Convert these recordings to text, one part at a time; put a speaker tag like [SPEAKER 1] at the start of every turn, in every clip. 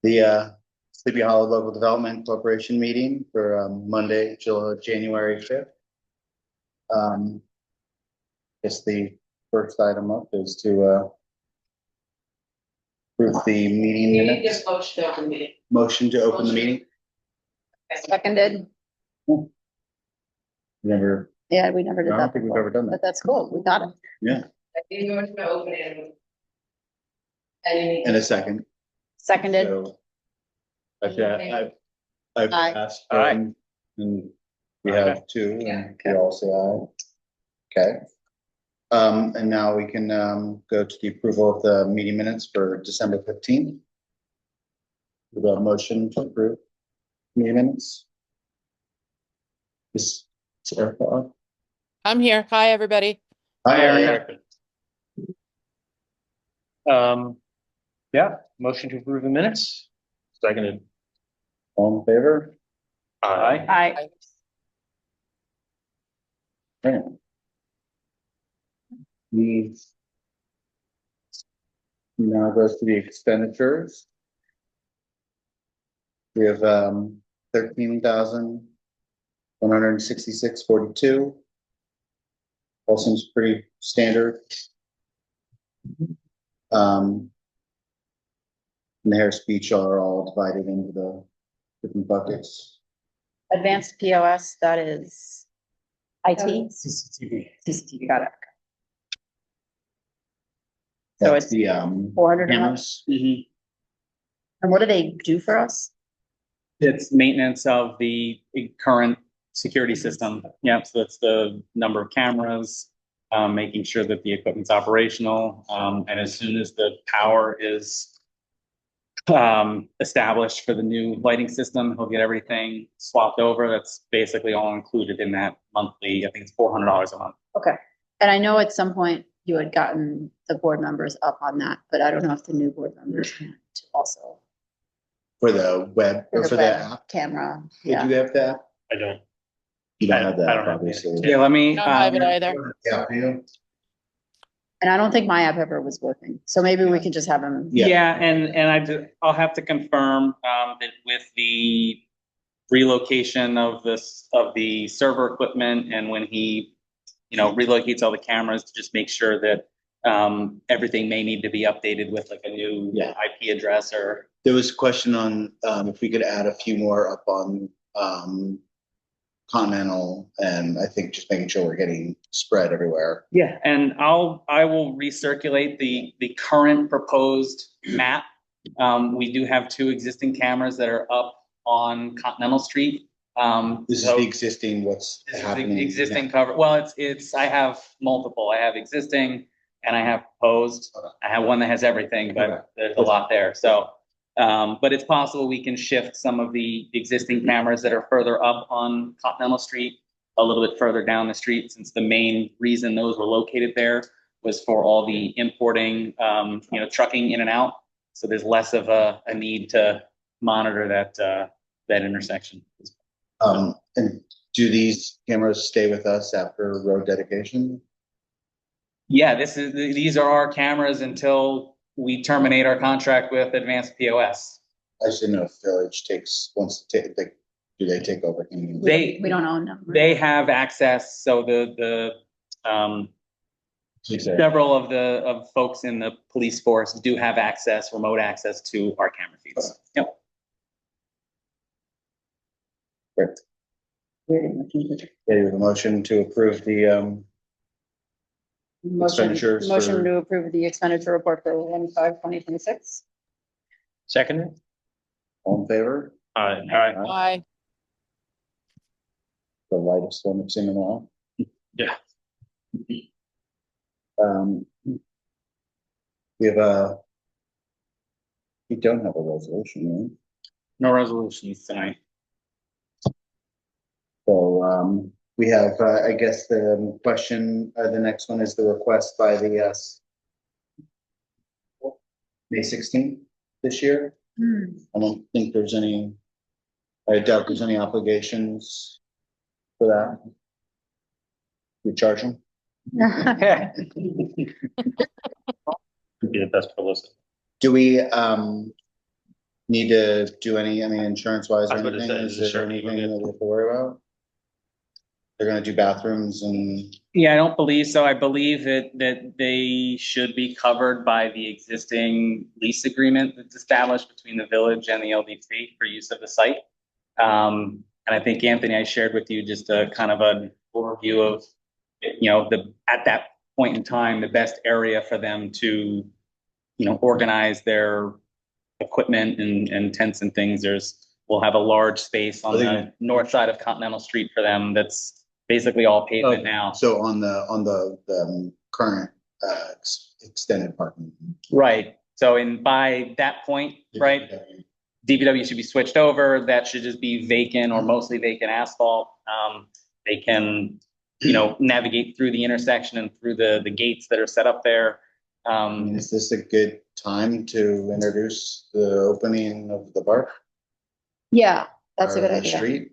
[SPEAKER 1] The Sleepy Hollow Local Development Corporation meeting for Monday, January 5th. Guess the first item up is to approve the meeting
[SPEAKER 2] You
[SPEAKER 1] minutes.
[SPEAKER 2] just motion to open the meeting.
[SPEAKER 1] Motion to open the meeting.
[SPEAKER 3] Seconded.
[SPEAKER 1] Never.
[SPEAKER 3] Yeah, we never did
[SPEAKER 1] I
[SPEAKER 3] that
[SPEAKER 1] don't think we've
[SPEAKER 3] before,
[SPEAKER 1] ever done
[SPEAKER 3] but
[SPEAKER 1] that.
[SPEAKER 3] that's cool. We got it.
[SPEAKER 1] Yeah,
[SPEAKER 2] I did motion to open it. And you need
[SPEAKER 1] in a second.
[SPEAKER 3] Seconded.
[SPEAKER 1] So I've
[SPEAKER 3] Aye.
[SPEAKER 1] asked
[SPEAKER 4] Aye.
[SPEAKER 1] and we have two,
[SPEAKER 2] Yeah.
[SPEAKER 1] and we all say aye. Okay. And now we can go to the approval of the meeting minutes for December 15th. We got a motion to approve meeting minutes. Is Erica on?
[SPEAKER 5] I'm here. Hi, everybody.
[SPEAKER 1] Hi, Erica.
[SPEAKER 4] Yeah, motion to approve the minutes. Seconded.
[SPEAKER 1] All in favor?
[SPEAKER 4] Aye.
[SPEAKER 3] Aye.
[SPEAKER 1] Okay. We now goes to the expenditures. We have 13,166.42. All seems pretty standard. And the hair speech are all divided into the different buckets.
[SPEAKER 3] Advanced POS, that is IT.
[SPEAKER 4] CCTV.
[SPEAKER 3] CCTV, got it. So
[SPEAKER 1] That's
[SPEAKER 3] it's
[SPEAKER 1] the
[SPEAKER 3] 400 a month.
[SPEAKER 1] cameras.
[SPEAKER 3] And what do they do for us?
[SPEAKER 6] It's maintenance of the current security system. Yeah, so that's the number of cameras, making sure that the equipment's operational. And as soon as the power is established for the new lighting system, he'll get everything swapped over. That's basically all included in that monthly. I think it's $400 a month.
[SPEAKER 3] Okay. And I know at some point you had gotten the board members up on that, but I don't know if the new board members can also.
[SPEAKER 1] For the web or for the
[SPEAKER 3] web
[SPEAKER 1] app.
[SPEAKER 3] camera.
[SPEAKER 1] Did
[SPEAKER 3] Yeah.
[SPEAKER 1] you have that?
[SPEAKER 4] I don't.
[SPEAKER 1] You don't
[SPEAKER 4] I-
[SPEAKER 1] have that,
[SPEAKER 4] I don't have
[SPEAKER 1] obviously.
[SPEAKER 6] Yeah, let me.
[SPEAKER 5] I don't have it either.
[SPEAKER 1] Yeah, for you?
[SPEAKER 3] And I don't think my app ever was working. So maybe we could just have them.
[SPEAKER 1] Yeah.
[SPEAKER 6] Yeah, and I'll have to confirm that with the relocation of the server equipment, and when he, relocates all the cameras, to just make sure that everything may need to be updated with like a new IP address or.
[SPEAKER 1] There was a question on if we could add a few more up on Continental, and I think just making sure we're getting spread everywhere.
[SPEAKER 6] Yeah, and I will recirculate the current proposed map. We do have 2 existing cameras that are up on Continental Street.
[SPEAKER 1] This is the existing, what's
[SPEAKER 6] This is
[SPEAKER 1] happening.
[SPEAKER 6] the existing cover. Well, I have multiple. I have existing and I have proposed.
[SPEAKER 1] Okay.
[SPEAKER 6] I have one that has everything, but
[SPEAKER 1] Okay.
[SPEAKER 6] there's a lot there. So, but it's possible we can shift some of the existing cameras that are further up on Continental Street a little bit further down the street, since the main reason those were located there was for all the importing, trucking in and out. So there's less of a need to monitor that intersection.
[SPEAKER 1] And do these cameras stay with us after road dedication?
[SPEAKER 6] Yeah, these are our cameras until we terminate our contract with Advanced POS.
[SPEAKER 1] I just didn't know if Village wants to take, do they take over?
[SPEAKER 6] They
[SPEAKER 3] We don't own them.
[SPEAKER 6] They have access, so several of folks in the police force do have access, remote access to our camera feeds. Yep.
[SPEAKER 1] Great. Okay, the motion to approve the expenditures
[SPEAKER 3] Motion
[SPEAKER 1] for-
[SPEAKER 3] to approve the expenditure report for 1/5/2026.
[SPEAKER 4] Seconded.
[SPEAKER 1] all in favor?
[SPEAKER 4] Aye.
[SPEAKER 5] Bye.
[SPEAKER 1] The lightest one I've seen in a while.
[SPEAKER 4] Yeah.
[SPEAKER 1] We don't have a resolution, right?
[SPEAKER 6] No resolutions tonight.
[SPEAKER 1] So, we have, I guess the question, the next one is the request by the, May 16th this year. I don't think there's any, I doubt there's any obligations for that. We charge them?
[SPEAKER 4] Could be the best publicity.
[SPEAKER 1] Do we, need to do any, I mean, insurance wise or
[SPEAKER 7] I was about to
[SPEAKER 1] anything?
[SPEAKER 7] say,
[SPEAKER 1] Is
[SPEAKER 7] is
[SPEAKER 1] there
[SPEAKER 7] insurance
[SPEAKER 1] anything
[SPEAKER 7] okay?
[SPEAKER 1] that we have to worry about? They're gonna do bathrooms and,
[SPEAKER 6] Yeah, I don't believe so. I believe that they should be covered by the existing lease agreement that's established between the village and the LDC for use of the site. And I think Anthony, I shared with you just a kind of an overview of, at that point in time, the best area for them to, organize their equipment and tents and things. We'll have a large space on the north side of Continental Street for them. That's basically all pavement now.
[SPEAKER 1] so on the current, extended parking.
[SPEAKER 6] Right. So by that point, right, DPW should be switched over. That should just be vacant or mostly vacant asphalt. They can, navigate through the intersection and through the gates that are set up there.
[SPEAKER 1] I mean, is this a good time to introduce the opening of the park?
[SPEAKER 3] Yeah, that's a
[SPEAKER 1] or
[SPEAKER 3] good
[SPEAKER 1] the
[SPEAKER 3] idea.
[SPEAKER 1] Street?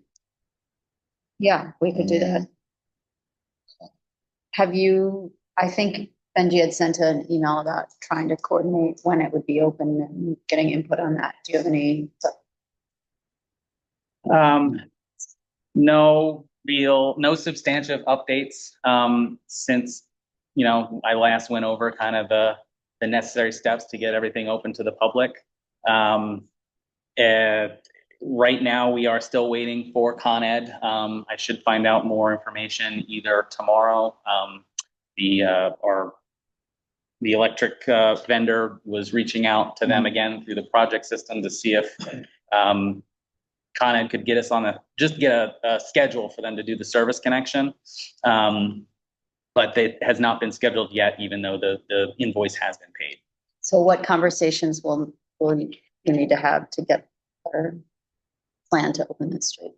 [SPEAKER 3] Yeah, we could do that. Have you, I think Benji had sent an email about trying to coordinate when it would be open and getting input on that. Do you have any?
[SPEAKER 6] No substantive updates, since, I last went over kind of the necessary steps to get everything open to the public. And right now we are still waiting for Con Ed. I should find out more information either tomorrow. The electric vendor was reaching out to them again through the project system to see if Con Ed could get us on just get a schedule for them to do the service connection. But it has not been scheduled yet, even though the invoice has been paid.
[SPEAKER 3] So what conversations will you need to have to get our plan to open the street?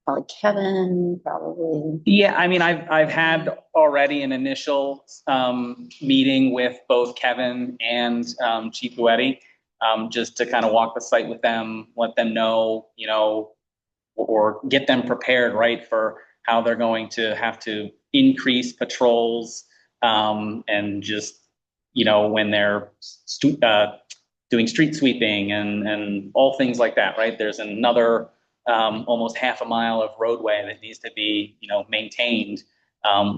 [SPEAKER 3] Probably Kevin, probably.
[SPEAKER 6] Yeah, I mean, I've had already an initial meeting with both Kevin and Chief Uedi, just to kind of walk the site with them, let them know, or get them prepared, right, for how they're going to have to increase patrols, and just, when they're doing street sweeping and all things like that, right? There's another almost half a mile of roadway that needs to be, maintained.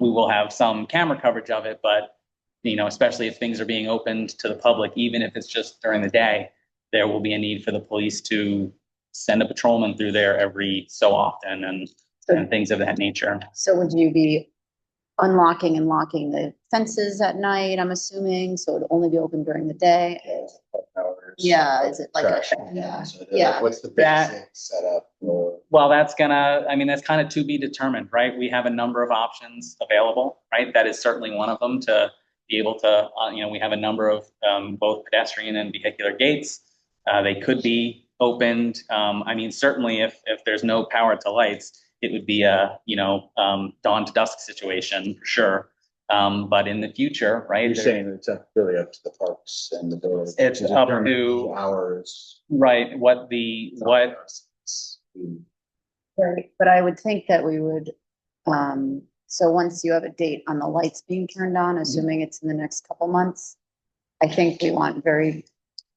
[SPEAKER 6] We will have some camera coverage of it, but, especially if things are being opened to the public, even if it's just during the day, there will be a need for the police to send a patrolman through there every so often and things of that nature.
[SPEAKER 3] So would you be unlocking and locking the fences at night, I'm assuming, so it'd only be open during the day? Yeah, is it like a, yeah, yeah.
[SPEAKER 1] What's the
[SPEAKER 6] That-
[SPEAKER 1] basic setup? Or
[SPEAKER 6] Well, that's kind of to be determined, right? We have a number of options available, right? That is certainly one of them to be able to, we have a number of both pedestrian and vehicular gates. They could be opened. Certainly if there's no power to lights, it would be a, dawn to dusk situation for sure. But in the future, right?
[SPEAKER 1] You're saying it's really up to the parks and the village.
[SPEAKER 6] It's
[SPEAKER 1] to
[SPEAKER 6] up
[SPEAKER 1] determine
[SPEAKER 6] to-
[SPEAKER 1] the hours.
[SPEAKER 6] Right, what
[SPEAKER 3] Right, but I would think that we would, so once you have a date on the lights being turned on, assuming it's in the next couple months, I think we want very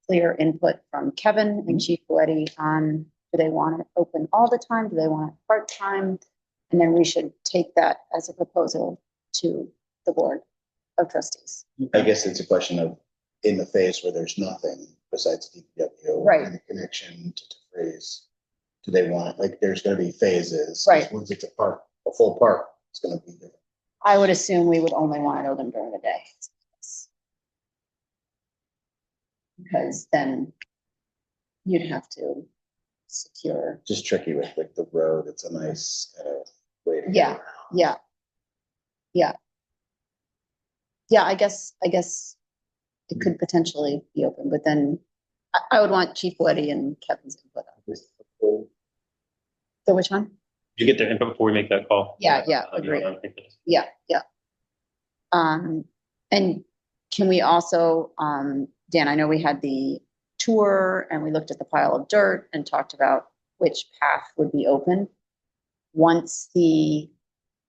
[SPEAKER 3] clear input from Kevin and Chief Uedi on, do they want it open all the time? Do they want it part-time? And then we should take that as a proposal to the board of trustees.
[SPEAKER 1] I guess it's a question of in the phase where there's nothing besides DPW.
[SPEAKER 3] Right.
[SPEAKER 1] And the connection to freeze. Do they want, like, there's gonna be phases.
[SPEAKER 3] Right.
[SPEAKER 1] Once it's a full park, it's gonna be different.
[SPEAKER 3] I would assume we would only want it open during the day. Because then you'd have to secure.
[SPEAKER 1] Just tricky with like the road. It's a nice way to. get
[SPEAKER 3] Yeah,
[SPEAKER 1] around.
[SPEAKER 3] yeah. Yeah. Yeah, I guess it could potentially be open, but then I would want Chief Uedi and Kevin's input on this. So which one?
[SPEAKER 7] You get their input before we make that call.
[SPEAKER 3] Yeah, agree. Yeah. And can we also, Dan, I know we had the tour and we looked at the pile of dirt and talked about which path would be open. Once the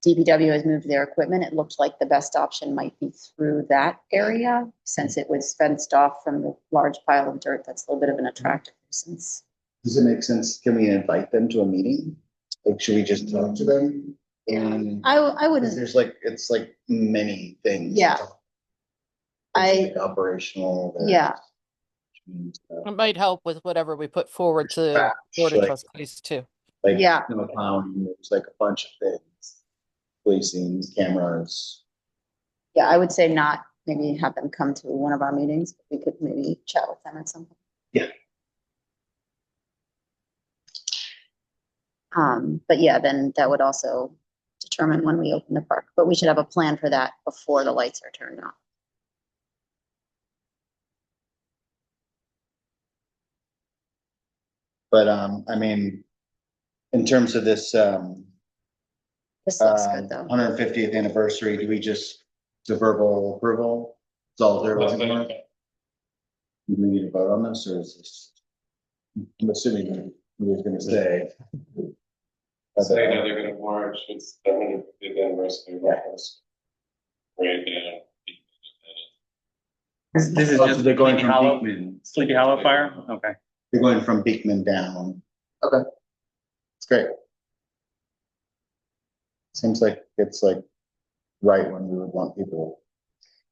[SPEAKER 3] DPW has moved their equipment, it looked like the best option might be through that area, since it was fenced off from the large pile of dirt. That's a little bit of an attractive nuisance.
[SPEAKER 1] Does it make sense? Can we invite them to a meeting? Like, should we just talk to them? And
[SPEAKER 3] I
[SPEAKER 1] because
[SPEAKER 3] wouldn't,
[SPEAKER 1] there's like, it's like many things.
[SPEAKER 3] Yeah.
[SPEAKER 1] It's like operational. there's-
[SPEAKER 3] Yeah.
[SPEAKER 1] and,
[SPEAKER 5] It might help with whatever we put forward to the
[SPEAKER 1] Trash,
[SPEAKER 5] Board of
[SPEAKER 1] like-
[SPEAKER 5] Trustees too.
[SPEAKER 1] Like,
[SPEAKER 3] Yeah.
[SPEAKER 1] snow plowing, there's like a bunch of things. Policing, cameras.
[SPEAKER 3] Yeah, I would say not, maybe have them come to one of our meetings. We could maybe chat with them at some point.
[SPEAKER 1] Yeah.
[SPEAKER 3] But yeah, then that would also determine when we open the park, but we should have a plan for that before the lights are turned on.
[SPEAKER 1] But, I mean, in terms of this,
[SPEAKER 3] This looks good though.
[SPEAKER 1] 150th anniversary, do we just, the verbal approval? Is all there was? Do we need to vote on this, or is this? I'm assuming he was gonna say.
[SPEAKER 8] Say that they're gonna march, it's the 150th anniversary. Right now.
[SPEAKER 6] This is
[SPEAKER 1] Oh,
[SPEAKER 6] just
[SPEAKER 1] so they're going
[SPEAKER 6] Sleepy
[SPEAKER 1] from
[SPEAKER 6] Hollow,
[SPEAKER 1] Beekman.
[SPEAKER 6] Sleepy Hollow fire? Okay.
[SPEAKER 1] They're going from Beekman down. Okay. It's great. Seems like it's like right when we would want people.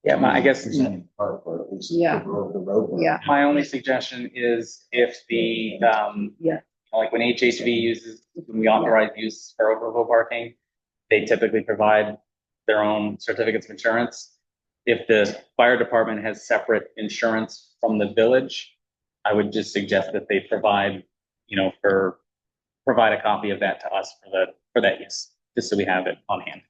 [SPEAKER 6] Yeah, I guess
[SPEAKER 1] Presenting park, or at least.
[SPEAKER 3] Yeah.
[SPEAKER 1] The road.
[SPEAKER 3] Yeah.
[SPEAKER 6] my only suggestion is if the,
[SPEAKER 3] Yeah.
[SPEAKER 6] like when HHV uses, when we authorize use for overflow parking, they typically provide their own certificates of insurance. If the fire department has separate insurance from the village, I would just suggest that they provide, provide a copy of that to us for that use, just so we have it on hand.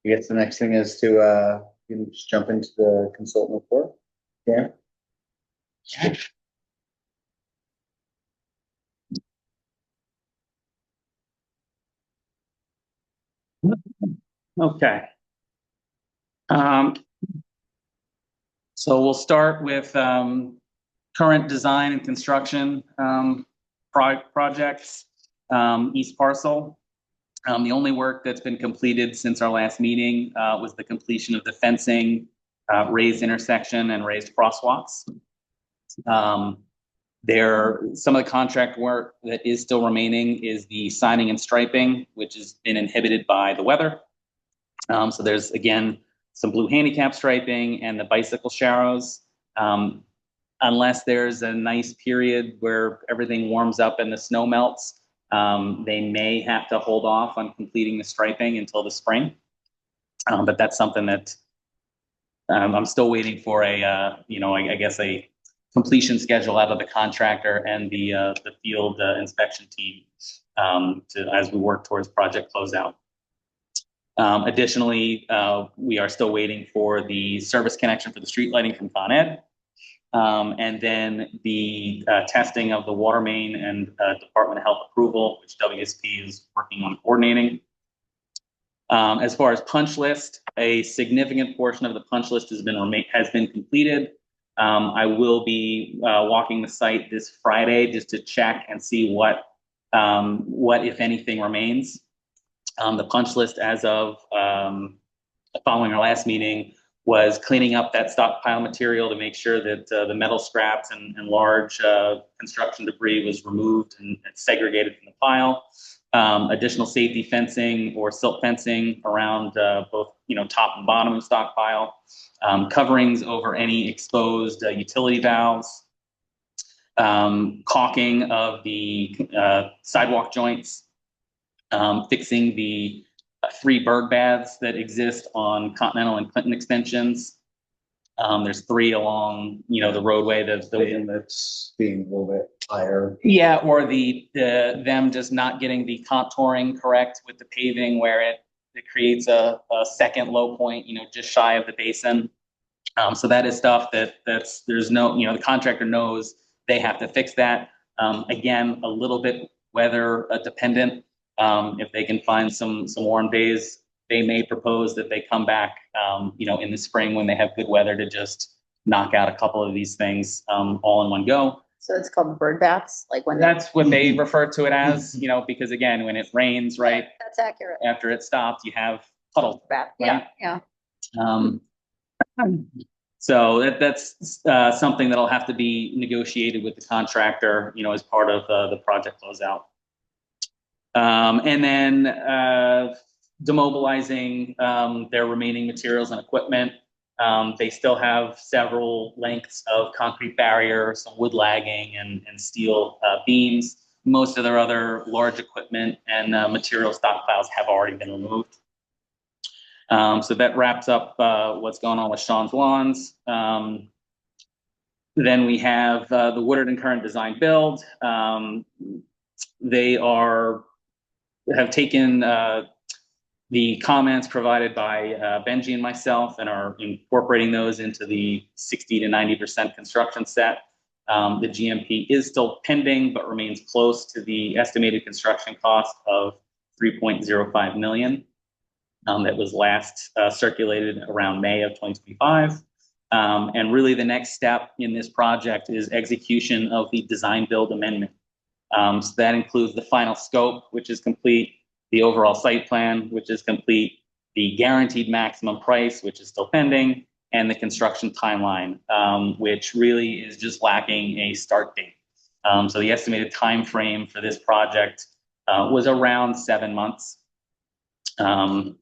[SPEAKER 1] I guess the next thing is to, you can just jump into the consultant report. Yeah.
[SPEAKER 6] Okay. So we'll start with current design and construction projects, East Parcel. The only work that's been completed since our last meeting was the completion of the fencing, raised intersection, and raised crosswalks. Some of the contract work that is still remaining is the signing and striping, which has been inhibited by the weather. So there's, again, some blue handicap striping and the bicycle sharrows. Unless there's a nice period where everything warms up and the snow melts, they may have to hold off on completing the striping until the spring. But that's something that I'm still waiting for I guess a completion schedule out of the contractor and the field inspection team as we work towards project closeout. Additionally, we are still waiting for the service connection for the street lighting from Con Ed. And then the testing of the water main and Department of Health approval, which WSP is working on coordinating. As far as punch list, a significant portion of the punch list has been completed. I will be walking the site this Friday just to check and see what if anything remains. The punch list as of following our last meeting was cleaning up that stockpile material to make sure that the metal scraps and large construction debris was removed and segregated from the pile. Additional safety fencing or silt fencing around both top and bottom of stockpile. Coverings over any exposed utility valves. Caulking of the sidewalk joints. Fixing the 3 bird baths that exist on Continental and Clinton extensions. There's 3 along, the roadway that's
[SPEAKER 1] being a little bit higher.
[SPEAKER 6] Yeah, or them just not getting the contouring correct with the paving where it creates a second low point, just shy of the basin. So that is stuff there's no, the contractor knows they have to fix that. Again, a little bit weather dependent. If they can find some warm days, they may propose that they come back, in the spring when they have good weather to just knock out a couple of these things, all in one go.
[SPEAKER 3] So it's called bird baths, like when.
[SPEAKER 6] That's what they refer to it as, because again, when it rains, right,
[SPEAKER 3] That's accurate.
[SPEAKER 6] after it stopped, you have puddle.
[SPEAKER 3] Bat, yeah, yeah.
[SPEAKER 6] So that's something that'll have to be negotiated with the contractor, as part of the project closeout. And then demobilizing their remaining materials and equipment. They still have several lengths of concrete barrier, some wood lagging and steel beams. Most of their other large equipment and material stockpiles have already been removed. So that wraps up what's going on with Sean's Lawns. Then we have the Woodard and Curran Design Build. They have taken the comments provided by Benji and myself and are incorporating those into the 60 to 90% construction set. The GMP is still pending, but remains close to the estimated construction cost of $3.05 million. That was last circulated around May of 2025. And really the next step in this project is execution of the design build amendment. So that includes the final scope, which is complete, the overall site plan, which is complete, the guaranteed maximum price, which is still pending, and the construction timeline, which really is just lacking a start date. So the estimated time frame for this project was around 7 months. And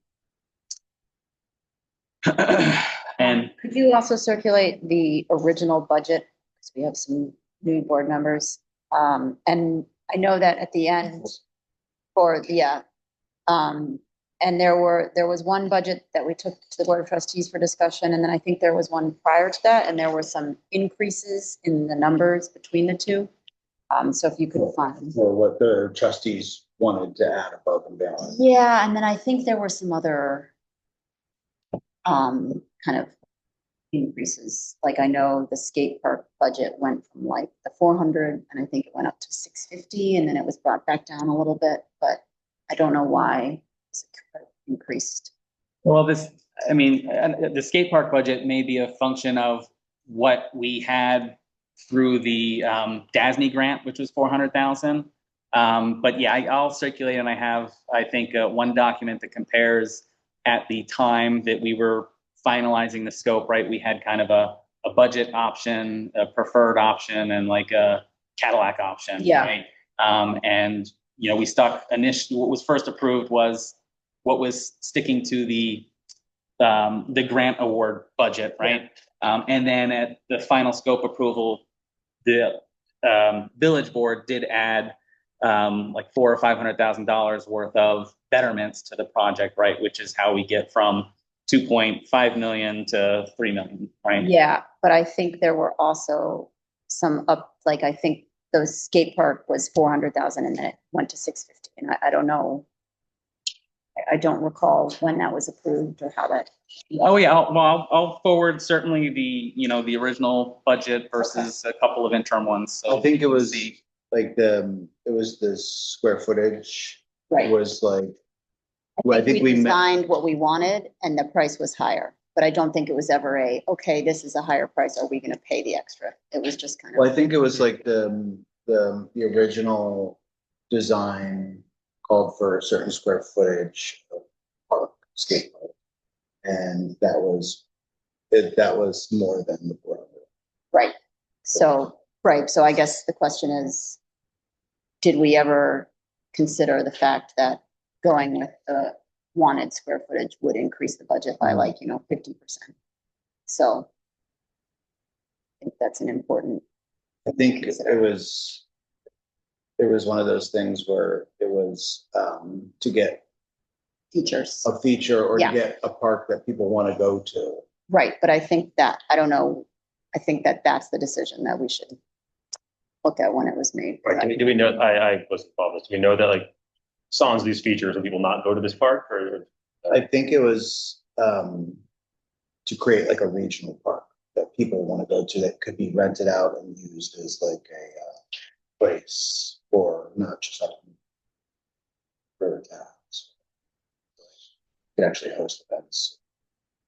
[SPEAKER 3] could you also circulate the original budget? Because we have some new board members. And I know that at the end and there was one budget that we took to the Board of Trustees for discussion. And then I think there was one prior to that, and there were some increases in the numbers between the two. So if you could find.
[SPEAKER 1] Or what the trustees wanted to add above and beyond.
[SPEAKER 3] Yeah, and then I think there were some other kind of increases. Like I know the skate park budget went from like the 400 and I think it went up to 650 and then it was brought back down a little bit, but I don't know why it's increased.
[SPEAKER 6] well, the skate park budget may be a function of what we had through the DASNY grant, which was 400,000. But yeah, I'll circulate, and I have, I think, one document that compares at the time that we were finalizing the scope, right? We had kind of a budget option, a preferred option, and like a Cadillac option.
[SPEAKER 3] Yeah.
[SPEAKER 6] Right? And, we stuck initially, what was first approved was what was sticking to the grant award budget, right? And then at the final scope approval, the village board did add like $400,000 or $500,000 worth of betterments to the project, right? Which is how we get from 2.5 million to 3 million, right?
[SPEAKER 3] Yeah, but I think there were also some like I think the skate park was 400,000 and then it went to 650. And I don't know. I don't recall when that was approved or how that.
[SPEAKER 6] Oh yeah, I'll forward certainly the original budget versus a couple of interim ones. So
[SPEAKER 1] I think it was like it was the square footage.
[SPEAKER 3] Right.
[SPEAKER 1] It was like,
[SPEAKER 3] I think we designed what we wanted and the price was higher, but I don't think it was ever okay, this is a higher price. Are we going to pay the extra? It was just kind of.
[SPEAKER 1] Well, I think it was like the original design called for a certain square footage of park, skate park. And that was more than the 400.
[SPEAKER 3] Right. So I guess the question is, did we ever consider the fact that going with the wanted square footage would increase the budget by 50%? So I think that's an important.
[SPEAKER 1] I think it was one of those things where it was to get
[SPEAKER 3] features.
[SPEAKER 1] a feature or
[SPEAKER 3] Yeah.
[SPEAKER 1] to get a park that people want to go to.
[SPEAKER 3] Right, but I think that, I don't know, I think that that's the decision that we should look at when it was made.
[SPEAKER 7] Right, do we know, I wasn't involved in this, do we know that like sans these features and people not go to this park, or?
[SPEAKER 1] I think it was to create like a regional park that people want to go to that could be rented out and used as like a place for not just for towns. could actually host events.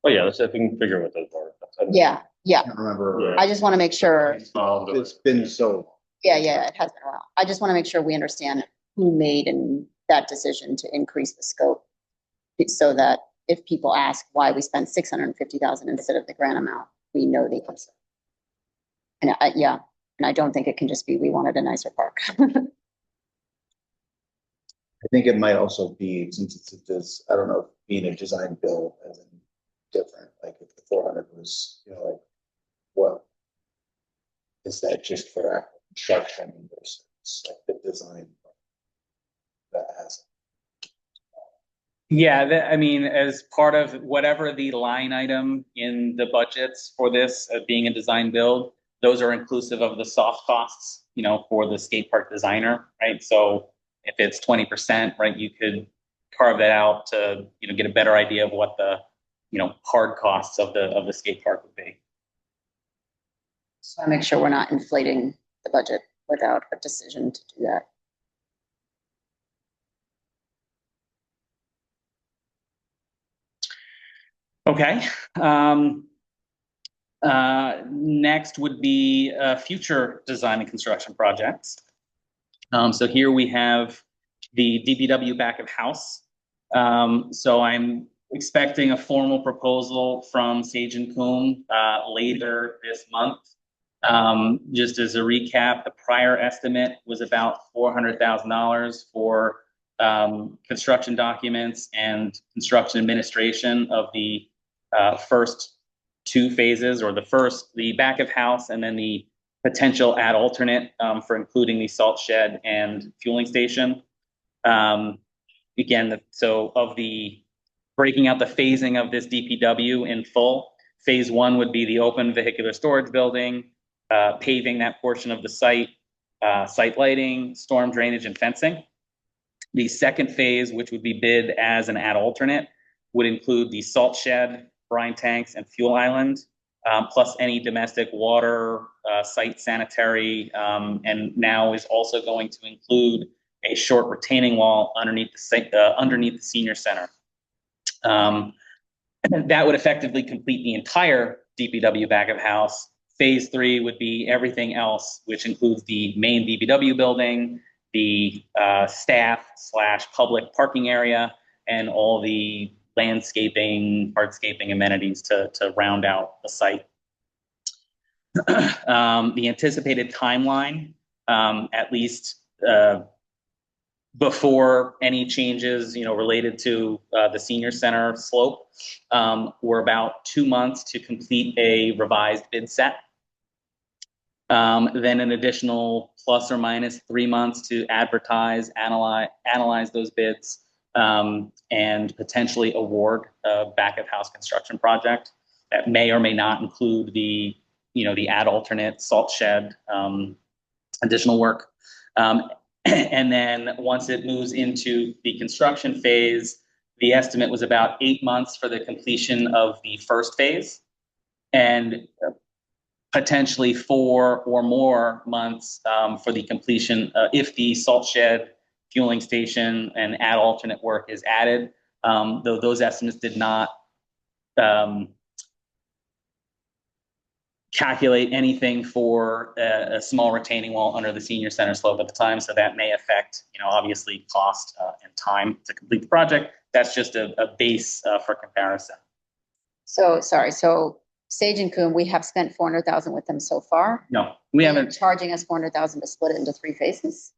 [SPEAKER 7] Oh, yeah, let's see if we can figure what those are.
[SPEAKER 3] Yeah, yeah.
[SPEAKER 1] I don't remember.
[SPEAKER 7] Yeah.
[SPEAKER 3] I just want to make sure,
[SPEAKER 1] It's been so long.
[SPEAKER 3] yeah, it has been a while. I just want to make sure we understand who made that decision to increase the scope. So that if people ask why we spent 650,000 instead of the grant amount, we know the answer. And I don't think it can just be, we wanted a nicer park.
[SPEAKER 1] I think it might also be, since it's this, I don't know, being a design bill as in different, like if the 400 was, like, what? Is that just for actual construction versus like the design? That has.
[SPEAKER 6] Yeah, I mean, as part of whatever the line item in the budgets for this being a design build, those are inclusive of the soft costs, for the skate park designer, right? So if it's 20%, right, you could carve that out to, get a better idea of what the, hard costs of the skate park would be.
[SPEAKER 3] So I make sure we're not inflating the budget without a decision to do that.
[SPEAKER 6] Okay. Next would be future design and construction projects. So here we have the DPW back of house. So I'm expecting a formal proposal from Sage and Coombe later this month. Just as a recap, the prior estimate was about $400,000 for construction documents and construction administration of the first two phases, or the back of house, and then the potential add alternate for including the salt shed and fueling station. Again, so of the breaking out the phasing of this DPW in full, phase one would be the open vehicular storage building, paving that portion of the site, site lighting, storm drainage, and fencing. The second phase, which would be bid as an add alternate, would include the salt shed, brine tanks, and fuel island, plus any domestic water, site sanitary, and now is also going to include a short retaining wall underneath the senior center. That would effectively complete the entire DPW back of house. Phase three would be everything else, which includes the main DPW building, the staff/public parking area, and all the landscaping, hardscaping amenities to round out the site. The anticipated timeline, at least before any changes, related to the senior center slope, were about 2 months to complete a revised bid set. Then an additional plus or minus 3 months to advertise, analyze those bids, and potentially award a back of house construction project that may or may not include the add alternate salt shed, additional work. And then once it moves into the construction phase, the estimate was about 8 months for the completion of the first phase, and potentially 4 or more months for the completion if the salt shed, fueling station, and add alternate work is added. Though those estimates did not calculate anything for a small retaining wall under the senior center slope at the time. So that may affect, obviously cost and time to complete the project. That's just a base for comparison.
[SPEAKER 3] So, sorry, Sage and Coombe, we have spent 400,000 with them so far.
[SPEAKER 6] No, we
[SPEAKER 3] They're
[SPEAKER 6] haven't.
[SPEAKER 3] charging us 400,000 to split it into 3 phases.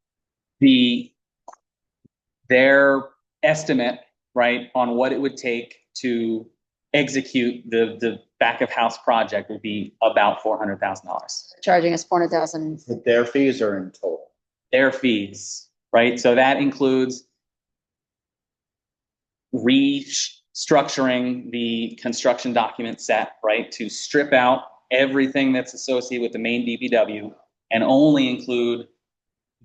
[SPEAKER 6] Their estimate, right, on what it would take to execute the back of house project would be about $400,000.
[SPEAKER 3] Charging us 400,000.
[SPEAKER 1] But their fees are in total.
[SPEAKER 6] Their fees, right? So that includes restructuring the construction document set, right, to strip out everything that's associated with the main DPW and only include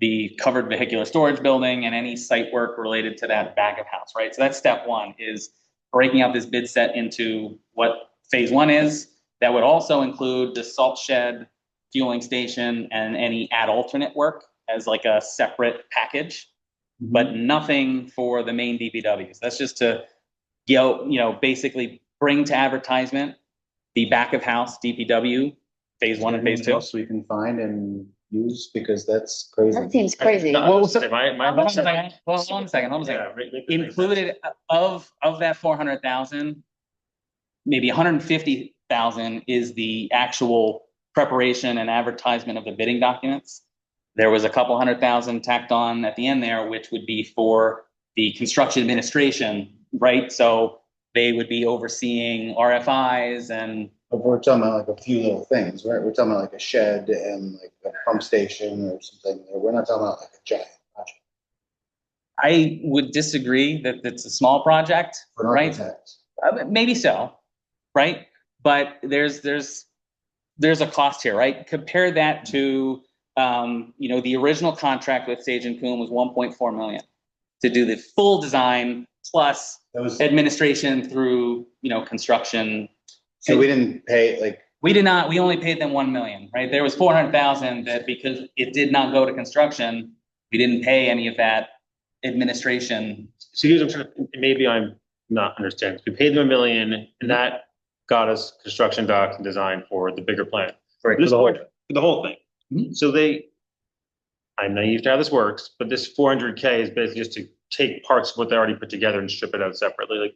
[SPEAKER 6] the covered vehicular storage building and any site work related to that back of house, right? So that's step one, is breaking out this bid set into what phase one is. That would also include the salt shed, fueling station, and any add alternate work as like a separate package, but nothing for the main DPWs. That's just to basically bring to advertisement the back of house DPW phase 1 and phase 2.
[SPEAKER 1] else we can find and use, because that's crazy.
[SPEAKER 3] That seems crazy.
[SPEAKER 7] No,
[SPEAKER 6] Well,
[SPEAKER 7] so my,
[SPEAKER 6] Hold on a second. Hold on a second.
[SPEAKER 7] Yeah, make this make sense.
[SPEAKER 6] Included of that 400,000, maybe 150,000 is the actual preparation and advertisement of the bidding documents. There was a couple 100,000 tacked on at the end there, which would be for the construction administration, right? So they would be overseeing RFIs and
[SPEAKER 1] But we're talking about like a few little things, right? We're talking about like a shed and like a pump station or something. We're not talking about like a giant project
[SPEAKER 6] I would disagree that it's a small project,
[SPEAKER 1] for an
[SPEAKER 6] right?
[SPEAKER 1] architect.
[SPEAKER 6] Maybe so, right? But there's a cost here, right? Compare that to, the original contract with Sage and Coombe was 1.4 million to do the full design plus
[SPEAKER 1] That was,
[SPEAKER 6] administration through, construction.
[SPEAKER 1] so we didn't pay like,
[SPEAKER 6] We did not, we only paid them 1 million, right? There was 400,000 that because it did not go to construction, we didn't pay any of that administration.
[SPEAKER 7] So here's, maybe I'm not understanding. We paid them $1 million and that got us construction docs and design for the bigger plant.
[SPEAKER 6] Right,
[SPEAKER 7] For
[SPEAKER 6] for the whole-
[SPEAKER 7] the whole thing.
[SPEAKER 6] Mhm.
[SPEAKER 7] So I'm naive to how this works, but this 400K is basically just to take parts of what they already put together and strip it out separately. Like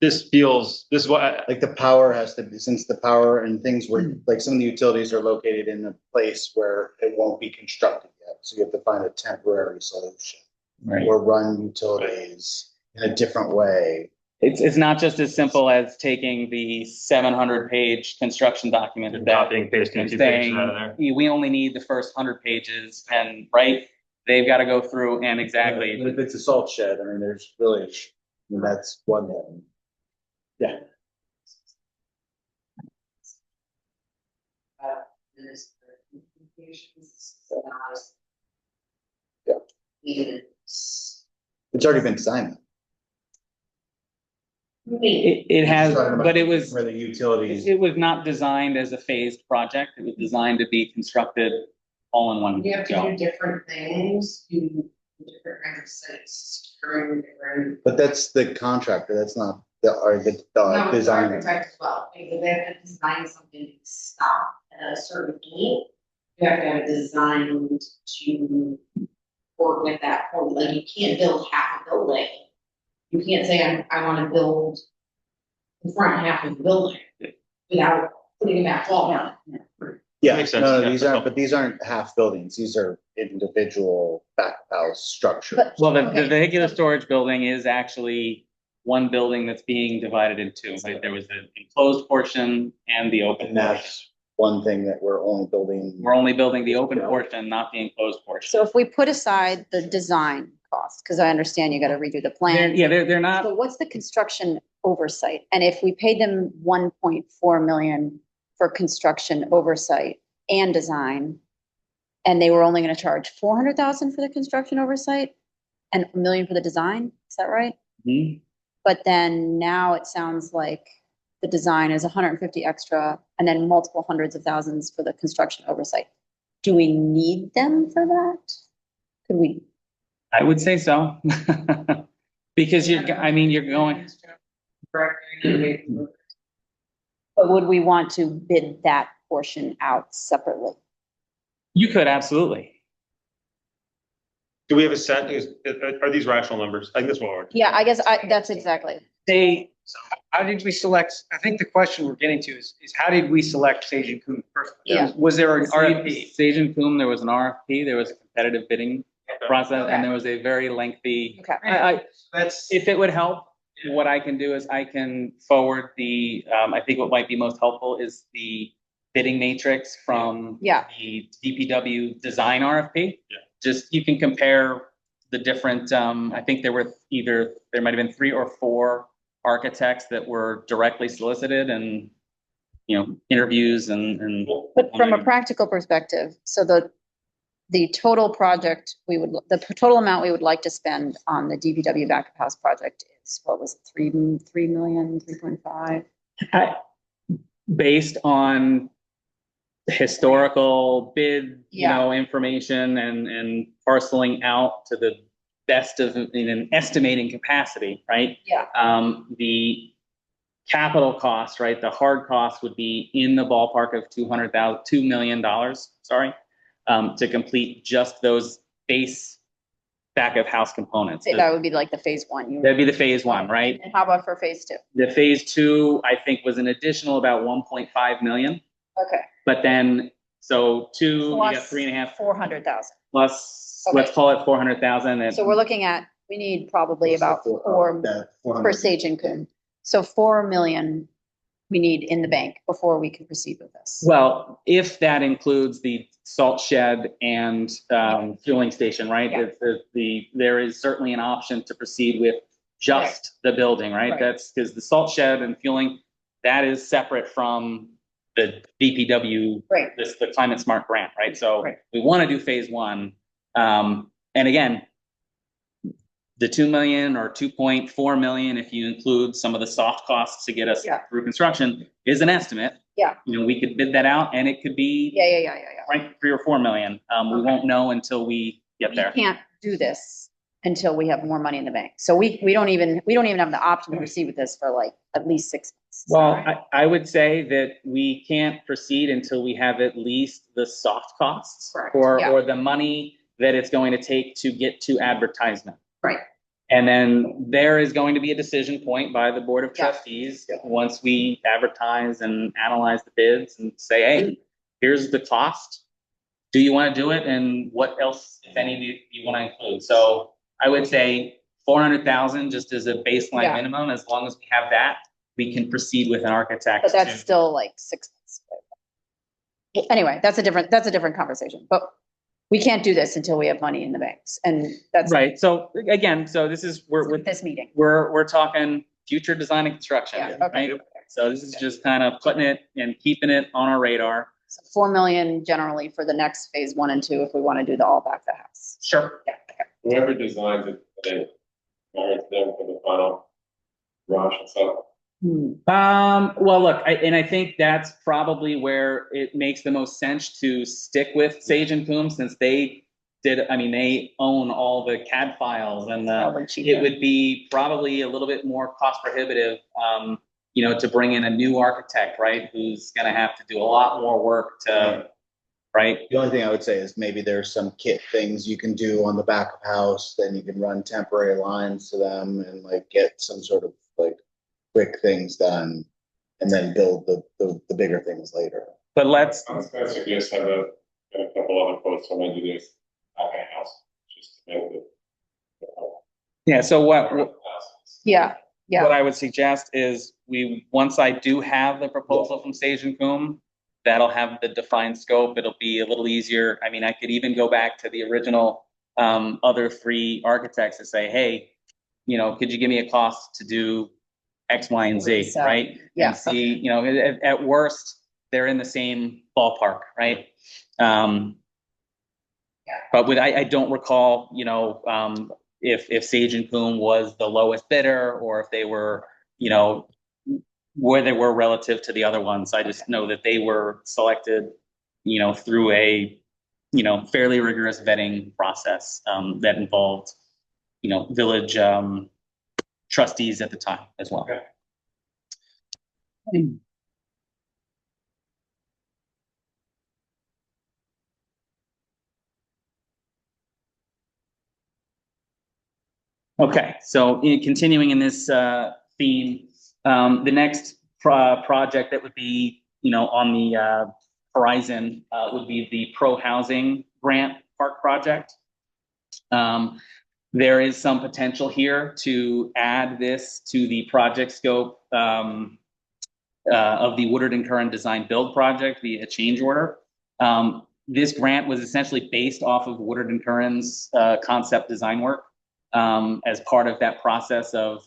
[SPEAKER 7] this is what,
[SPEAKER 1] like the power has to be, since the power and things were, like some of the utilities are located in a place where it won't be constructed yet. So you have to find a temporary solution
[SPEAKER 6] Right.
[SPEAKER 1] or run utilities in a different way.
[SPEAKER 6] It's not just as simple as taking the 700-page construction document that
[SPEAKER 7] copying, pasting
[SPEAKER 6] and
[SPEAKER 7] 2 pages
[SPEAKER 6] saying,
[SPEAKER 7] out of there.
[SPEAKER 6] we only need the first 100 pages and, right? They've got to go through and exactly.
[SPEAKER 1] But if it's a salt shed, I mean, there's really, that's one thing. Yeah.
[SPEAKER 2] Yeah.
[SPEAKER 1] It's already been designed.
[SPEAKER 6] It has,
[SPEAKER 1] Talking about
[SPEAKER 6] but it was
[SPEAKER 1] where the utilities.
[SPEAKER 6] not designed as a phased project. It was designed to be constructed all in one
[SPEAKER 2] You have to
[SPEAKER 6] go.
[SPEAKER 2] do different things, do different kinds of sites, during different.
[SPEAKER 1] But that's the contractor, that's not the
[SPEAKER 2] No, it's
[SPEAKER 1] designer.
[SPEAKER 2] architect as well, because they have to design something to stop at a certain point. You have to have it designed to work at that point, like you can't build half a building. You can't say, I wanna build the front half of the building without putting a back wall on it.
[SPEAKER 1] Yeah,
[SPEAKER 7] Makes sense,
[SPEAKER 1] no,
[SPEAKER 7] yeah,
[SPEAKER 1] these
[SPEAKER 7] that's
[SPEAKER 1] aren't, but these aren't half buildings, these are individual back house structures.
[SPEAKER 3] But-
[SPEAKER 6] Well, the
[SPEAKER 3] Okay.
[SPEAKER 6] vehicular storage building is actually one building that's being divided in two. Right? There was the enclosed portion and the open
[SPEAKER 1] And
[SPEAKER 6] portion.
[SPEAKER 1] that's one thing that we're only building.
[SPEAKER 6] We're only building the open portion, not the enclosed portion.
[SPEAKER 3] So if we put aside the design cost, because I understand you got to redo the
[SPEAKER 6] They're,
[SPEAKER 3] plan.
[SPEAKER 6] yeah, they're not.
[SPEAKER 3] So what's the construction oversight? And if we paid them 1.4 million for construction oversight and design, and they were only going to charge 400,000 for the construction oversight and $1 million for the design, is that right?
[SPEAKER 6] Mhm.
[SPEAKER 3] But then now it sounds like the design is 150 extra and then multiple hundreds of thousands for the construction oversight. Do we need them for that? Could we?
[SPEAKER 6] I would say so. Because you're going,
[SPEAKER 3] But would we want to bid that portion out separately?
[SPEAKER 6] you could absolutely.
[SPEAKER 7] Do we have a set, are these rational numbers? I think that's what we're.
[SPEAKER 3] Yeah, I guess that's exactly.
[SPEAKER 4] They, how did we select, I think the question we're getting to is how did we select Sage and Coombe first?
[SPEAKER 3] Yeah.
[SPEAKER 4] Was there an RFP?
[SPEAKER 6] Sage and Coombe, there was an RFP, there was a competitive bidding process, and there was a very lengthy.
[SPEAKER 3] Okay.
[SPEAKER 4] That's,
[SPEAKER 6] If it would help, what I can do is I can forward I think what might be most helpful is the bidding matrix from
[SPEAKER 3] Yeah.
[SPEAKER 6] the DPW design RFP.
[SPEAKER 7] Yeah.
[SPEAKER 6] Just, you can compare the different, I think there might have been 3 or 4 architects that were directly solicited and, interviews and.
[SPEAKER 3] But from a practical perspective, so the total project, the total amount we would like to spend on the DPW back of house project is, what was it, 3 million, 3.5?
[SPEAKER 6] Based on historical bid,
[SPEAKER 3] Yeah.
[SPEAKER 6] information and parceling out to the in an estimating capacity, right?
[SPEAKER 3] Yeah.
[SPEAKER 6] The capital cost, right? The hard cost would be in the ballpark of $2 million, sorry, to complete just those base back of house components.
[SPEAKER 3] That would be like the phase one.
[SPEAKER 6] That'd be the phase one, right?
[SPEAKER 3] And how about for phase two?
[SPEAKER 6] The phase two, I think, was an additional about 1.5 million.
[SPEAKER 3] Okay.
[SPEAKER 6] But then, so two, you got
[SPEAKER 3] Plus
[SPEAKER 6] 3.5
[SPEAKER 3] 400,000.
[SPEAKER 6] plus,
[SPEAKER 3] Okay.
[SPEAKER 6] let's call it 400,000. And
[SPEAKER 3] So we're looking at, we need probably about four for Sage and Coon. So 4 million we need in the bank before we can proceed with this.
[SPEAKER 6] well, if that includes the salt shed and fueling station, right?
[SPEAKER 3] Yeah.
[SPEAKER 6] There is certainly an option to proceed with just the building, right?
[SPEAKER 3] Right.
[SPEAKER 6] That's because the salt shed and fueling, that is separate from the DPW,
[SPEAKER 3] Right.
[SPEAKER 6] the climate smart grant, right? So
[SPEAKER 3] Right.
[SPEAKER 6] we want to do phase one. And again, the 2 million or 2.4 million, if you include some of the soft costs to get us
[SPEAKER 3] Yeah.
[SPEAKER 6] through construction, is an estimate.
[SPEAKER 3] Yeah.
[SPEAKER 6] You know, we could bid that out and it could be
[SPEAKER 3] Yeah.
[SPEAKER 6] right 3 or 4 million. We won't know until we get
[SPEAKER 3] We
[SPEAKER 6] there.
[SPEAKER 3] can't do this until we have more money in the bank. So we don't even have the option to proceed with this for like at least 6 months.
[SPEAKER 6] Well, I would say that we can't proceed until we have at least the soft costs
[SPEAKER 3] Correct.
[SPEAKER 6] or
[SPEAKER 3] Yeah.
[SPEAKER 6] or the money that it's going to take to get to advertisement.
[SPEAKER 3] Right.
[SPEAKER 6] And then there is going to be a decision point by the Board of
[SPEAKER 3] Yeah.
[SPEAKER 6] Trustees once we advertise and analyze the bids and say, hey, here's the cost. Do you want to do it? And what else, if any, do you want to include? So I would say 400,000 just as a baseline
[SPEAKER 3] Yeah.
[SPEAKER 6] minimum. As long as we have that, we can proceed with an architect.
[SPEAKER 3] But that's
[SPEAKER 6] to-
[SPEAKER 3] still like 6 months. Anyway, that's a different conversation, but we can't do this until we have money in the banks. And that's
[SPEAKER 6] right. So again, so this is, we're
[SPEAKER 3] this meeting.
[SPEAKER 6] we're talking future design and construction,
[SPEAKER 3] Yeah,
[SPEAKER 6] right?
[SPEAKER 3] okay.
[SPEAKER 6] So this is just kind of putting it and keeping it on our radar.
[SPEAKER 3] So 4 million generally for the next phase 1 and 2, if we want to do the all back to house.
[SPEAKER 6] Sure.
[SPEAKER 3] Yeah.
[SPEAKER 8] Whoever designs it, they hire them for the final rush and stuff.
[SPEAKER 6] Well, look, I think that's probably where it makes the most sense to stick with Sage and Coombe since they own all the CAD files and
[SPEAKER 3] Probably
[SPEAKER 6] it
[SPEAKER 3] cheaper.
[SPEAKER 6] would be probably a little bit more cost prohibitive, to bring in a new architect, right? Who's going to have to do a lot more work to, right?
[SPEAKER 1] The only thing I would say is maybe there's some kit things you can do on the back of house, then you can run temporary lines to them and like get some sort of like quick things done and then build the bigger things later.
[SPEAKER 6] But let's,
[SPEAKER 8] I was gonna suggest have a couple other quotes from engineers at the house, just to make it.
[SPEAKER 6] yeah, so what
[SPEAKER 3] Yeah, yeah.
[SPEAKER 6] What I would suggest is once I do have the proposal from Sage and Coombe, that'll have the defined scope. It'll be a little easier. I mean, I could even go back to the original other 3 architects and say, hey, could you give me a cost to do X, Y, and Z,
[SPEAKER 3] So,
[SPEAKER 6] right?
[SPEAKER 3] yeah.
[SPEAKER 6] And see, at worst, they're in the same ballpark, right? But I don't recall, if Sage and Coombe was the lowest bidder or if they were, where they were relative to the other ones. I just know that they were selected, through a, fairly rigorous vetting process that involved, village trustees at the time as well. Okay, so continuing in this theme, the next project that would be, on the horizon would be the pro housing grant park project. There is some potential here to add this to the project scope of the Woodard and Curran Design Build project via a change order. This grant was essentially based off of Woodard and Curran's concept design work. As part of that process of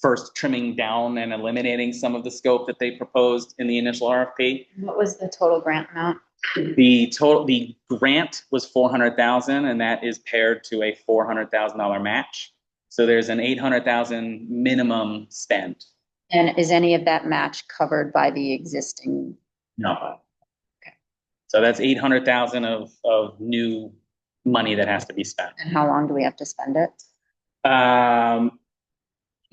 [SPEAKER 6] first trimming down and eliminating some of the scope that they proposed in the initial RFP.
[SPEAKER 3] What was the total grant amount?
[SPEAKER 6] The grant was 400,000 and that is paired to a $400,000 match. So there's an 800,000 minimum spend.
[SPEAKER 3] And is any of that match covered by the existing?
[SPEAKER 6] No. Okay. So that's 800,000 of new money that has to be spent.
[SPEAKER 3] And how long do we have to spend it? 2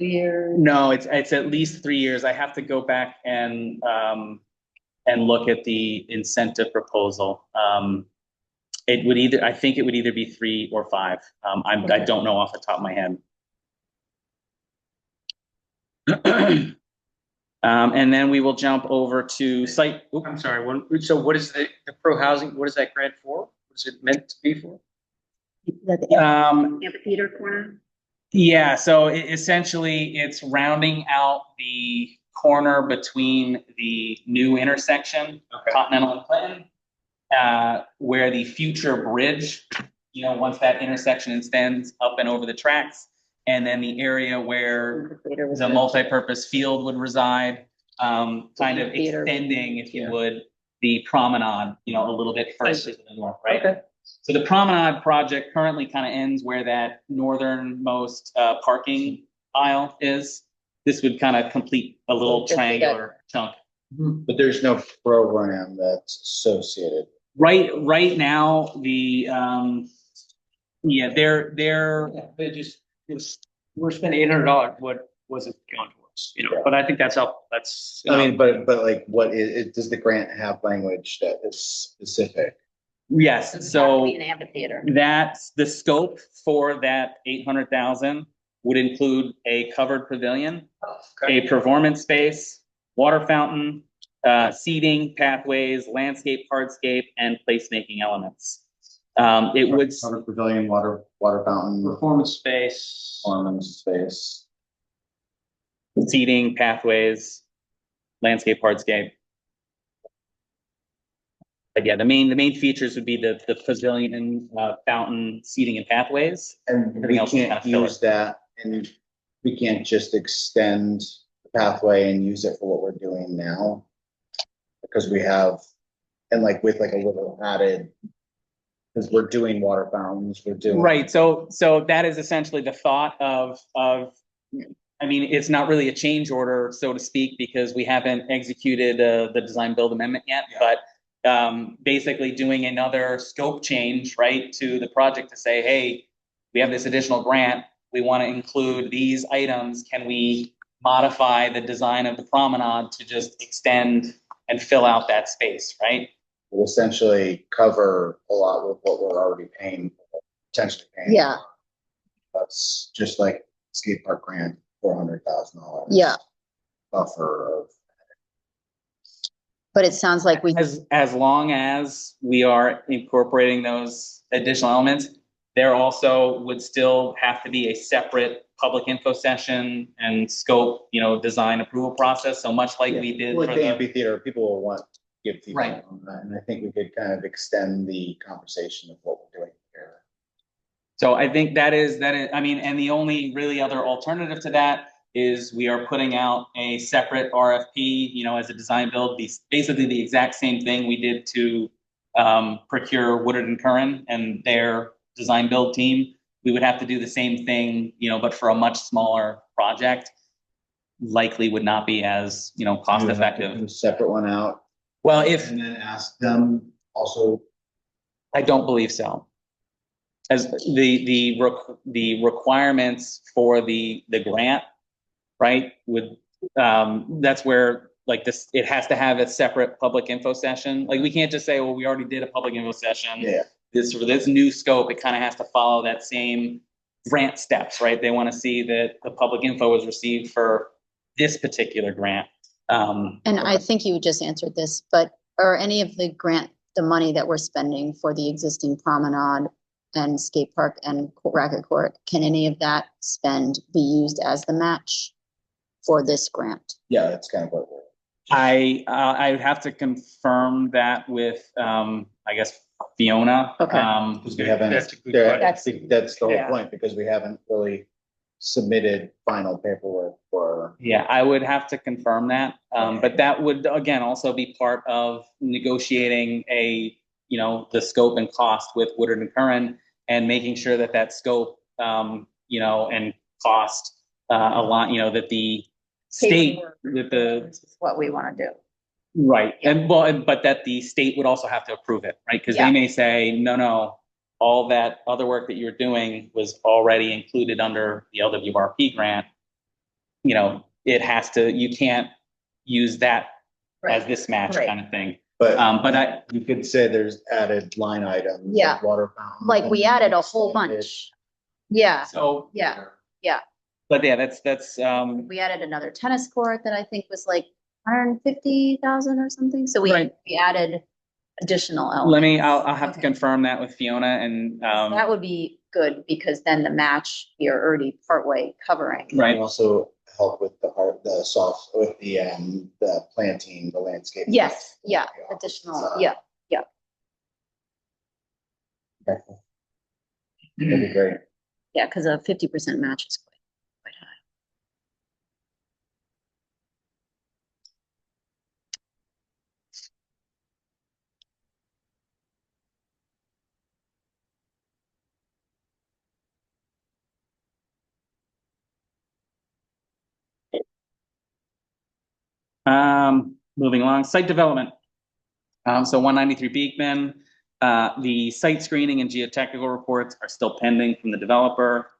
[SPEAKER 3] years?
[SPEAKER 6] No, it's at least 3 years. I have to go back and look at the incentive proposal. It would either, I think it would either be 3 or 5. I don't know off the top of my head. And then we will jump over to site.
[SPEAKER 4] I'm sorry, so what is the pro housing, what is that grant for? What is it meant to be for?
[SPEAKER 3] Amphitheater corner?
[SPEAKER 6] Yeah, so essentially it's rounding out the corner between the new intersection, Continental and Clinton, where the future bridge, once that intersection extends up and over the tracks, and then the area where the multipurpose field would reside, kind of extending, if you would, the promenade, a little bit further to the north, right?
[SPEAKER 4] Okay.
[SPEAKER 6] So the promenade project currently kind of ends where that northernmost parking aisle is. This would kind of complete a little triangular chunk.
[SPEAKER 1] But there's no program that's associated.
[SPEAKER 6] Right now, the
[SPEAKER 4] We're spending $800. What was it going towards? But I think that's up. That's.
[SPEAKER 1] I mean, but like, does the grant have language that is specific?
[SPEAKER 6] Yes, so
[SPEAKER 3] An amphitheater.
[SPEAKER 6] that's the scope for that 800,000 would include a covered pavilion, a performance space, water fountain, seating, pathways, landscape, hardscape, and placemaking elements. It would
[SPEAKER 1] Covered pavilion, water fountain,
[SPEAKER 4] Performance space.
[SPEAKER 6] seating, pathways, landscape, hardscape. But yeah, the main features would be the pavilion, fountain, seating, and pathways.
[SPEAKER 1] and
[SPEAKER 6] Everything
[SPEAKER 1] we
[SPEAKER 6] else is kind
[SPEAKER 1] can't
[SPEAKER 6] of filler.
[SPEAKER 1] use that, and we can't just extend the pathway and use it for what we're doing now. Because we have, and like with like a little added, because we're doing water fountains, we're doing.
[SPEAKER 6] Right, so that is essentially the thought of, I mean, it's not really a change order, so to speak, because we haven't executed the design build amendment yet, but basically doing another scope change, right, to the project to say, hey, we have this additional grant, we want to include these items, can we modify the design of the promenade to just extend and fill out that space, right?
[SPEAKER 1] Will essentially cover a lot with what we're already paying, potentially paying.
[SPEAKER 3] Yeah.
[SPEAKER 1] That's just like skate park grant, $400,000.
[SPEAKER 3] Yeah,
[SPEAKER 1] Buffer of.
[SPEAKER 3] but it sounds like we,
[SPEAKER 6] As long as we are incorporating those additional elements, there also would still have to be a separate public info session and scope, design approval process. So much like we did
[SPEAKER 1] With
[SPEAKER 6] for
[SPEAKER 1] the
[SPEAKER 6] the,
[SPEAKER 1] amphitheater, people will want to give feedback
[SPEAKER 6] Right.
[SPEAKER 1] on that, and I think we could kind of extend the conversation of what we're doing here.
[SPEAKER 6] so I think that is, I mean, and the only really other alternative to that is we are putting out a separate RFP, as a design build, basically the exact same thing we did to procure Woodard and Curran and their design build team. We would have to do the same thing, but for a much smaller project, likely would not be as, cost effective.
[SPEAKER 1] Do a separate one out,
[SPEAKER 6] Well, if,
[SPEAKER 1] and then ask them also.
[SPEAKER 6] I don't believe so. As the requirements for the grant, right, would, that's where, like, this, it has to have a separate public info session. Like, we can't just say, well, we already did a public info session.
[SPEAKER 1] Yeah.
[SPEAKER 6] For this new scope, it kind of has to follow that same grant steps, right? They want to see that the public info was received for this particular grant.
[SPEAKER 3] and I think you just answered this, but are any of the money that we're spending for the existing promenade and skate park and racket court, can any of that spend be used as the match for this grant?
[SPEAKER 1] Yeah, that's kind of what we're.
[SPEAKER 6] I would have to confirm that with, I guess, Fiona.
[SPEAKER 3] Okay.
[SPEAKER 1] Because we haven't,
[SPEAKER 4] That's a good
[SPEAKER 1] that's the whole
[SPEAKER 4] Yeah.
[SPEAKER 1] point, because we haven't really submitted final paperwork for.
[SPEAKER 6] Yeah, I would have to confirm that. But that would, again, also be part of negotiating the scope and cost with Woodard and Curran and making sure that that scope, and cost, align, that the state, that the,
[SPEAKER 3] This is what we want to do.
[SPEAKER 6] right. And well, but that the state would also have to approve it, right? Because
[SPEAKER 3] Yeah.
[SPEAKER 6] they may say, no, all that other work that you were doing was already included under the LWRP grant, you know, you can't use that as this match
[SPEAKER 3] Right.
[SPEAKER 6] kind of thing.
[SPEAKER 1] But
[SPEAKER 6] You
[SPEAKER 1] you could say there's added line items.
[SPEAKER 3] Yeah.
[SPEAKER 1] Water fountain.
[SPEAKER 3] Like we added a whole bunch. Yeah,
[SPEAKER 6] so,
[SPEAKER 3] yeah.
[SPEAKER 6] but yeah, that's,
[SPEAKER 3] We added another tennis court that I think was like 150,000 or something. So
[SPEAKER 6] Right.
[SPEAKER 3] we added additional elements.
[SPEAKER 6] I'll have to
[SPEAKER 3] Okay.
[SPEAKER 6] confirm that with Fiona and,
[SPEAKER 3] That would be good because then the match, you're already partway covering.
[SPEAKER 1] And
[SPEAKER 6] right.
[SPEAKER 1] also help with with the planting, the landscape.
[SPEAKER 3] Yes, yeah, additional, yeah.
[SPEAKER 1] That'd be great.
[SPEAKER 3] Yeah, because a 50% match is quite high.
[SPEAKER 6] Moving along, site development. So 193 Beekman, the site screening and geotechnical reports are still pending from the developer.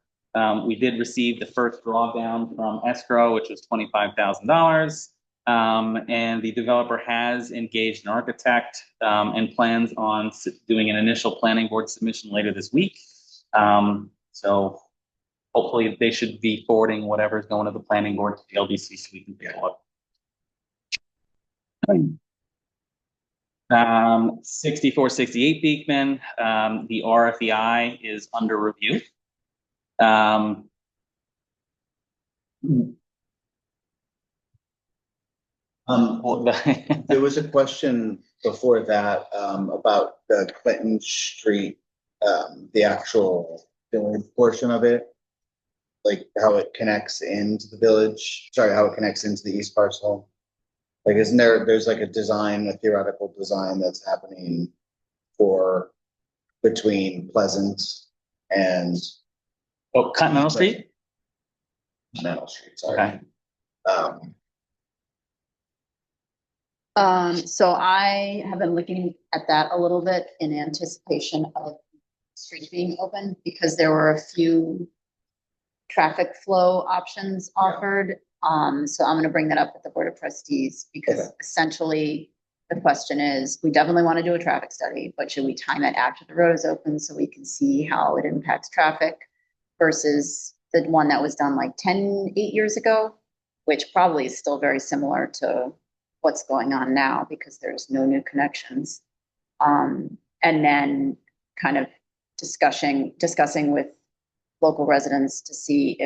[SPEAKER 6] We did receive the first drawdown from escrow, which was $25,000. And the developer has engaged an architect, and plans on doing an initial planning board submission later this week. So hopefully they should be forwarding whatever's going to the planning board to the LDC so we can take a look. 6468 Beekman, the RFEI is under review.
[SPEAKER 1] There was a question before that, about the Clinton Street, the actual village portion of it. Like how it connects into the village, how it connects into the east parcel. Like, there's like a theoretical design that's happening between Pleasant and
[SPEAKER 6] Continental Street?
[SPEAKER 1] Meadow Street, sorry.
[SPEAKER 6] Okay.
[SPEAKER 3] So I have been looking at that a little bit in anticipation of streets being open because there were a few traffic flow options offered. So I'm going to bring that up with the Board of Trustees because
[SPEAKER 1] Okay.
[SPEAKER 3] essentially the question is, we definitely want to do a traffic study, but should we time it after the road is open so we can see how it impacts traffic versus the one that was done like 8 years ago, which probably is still very similar to what's going on now because there's no new connections. And then kind of discussing with local residents to see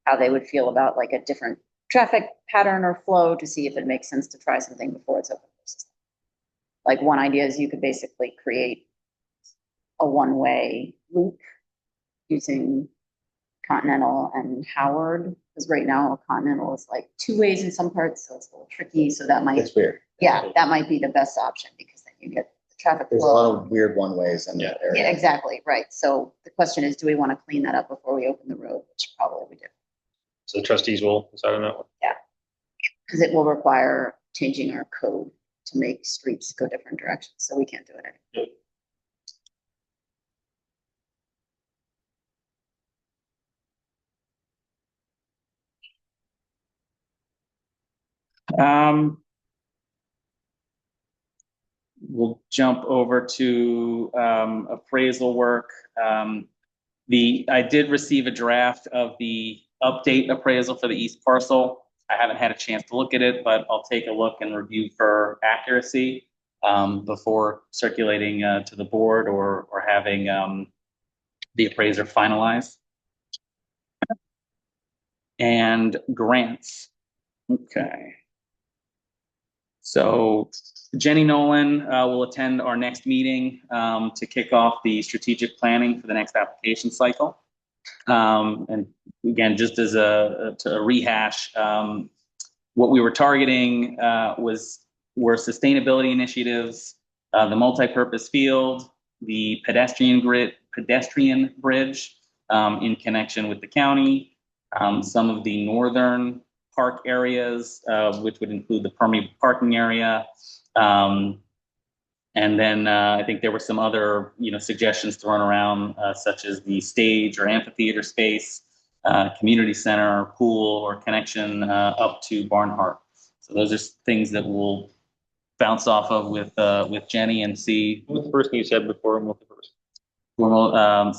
[SPEAKER 3] how they would feel about like a different traffic pattern or flow to see if it makes sense to try something before it's open. Like one idea is you could basically create a one-way loop using Continental and Howard, because right now Continental is like 2 ways in some parts, so it's a little tricky. So that might,
[SPEAKER 1] It's weird.
[SPEAKER 3] that might be the best option because then you get the traffic
[SPEAKER 1] There's a
[SPEAKER 3] flow.
[SPEAKER 1] lot of weird one-ways in that area.
[SPEAKER 3] Yeah, exactly, right. So the question is, do we want to clean that up before we open the road, which probably we do.
[SPEAKER 7] So the trustees will decide on that one.
[SPEAKER 3] Because it will require changing our code to make streets go different directions, so we can't do it anymore.
[SPEAKER 6] We'll jump over to appraisal work. I did receive a draft of the update appraisal for the east parcel. I haven't had a chance to look at it, but I'll take a look and review for accuracy before circulating to the board or having the appraiser finalized. And grants. Okay. So Jenny Nolan will attend our next meeting to kick off the strategic planning for the next application cycle. And again, just as to rehash, what we were targeting were sustainability initiatives, the multi-purpose field, the pedestrian bridge in connection with the county, some of the northern park areas, which would include the permeable parking area, and And then I think there were some other, suggestions thrown around, such as the stage or amphitheater space, community center, pool, or connection up to Barnhart. So those are things that we'll bounce off of with Jenny and see.
[SPEAKER 7] What was the first thing you said before? What was the first?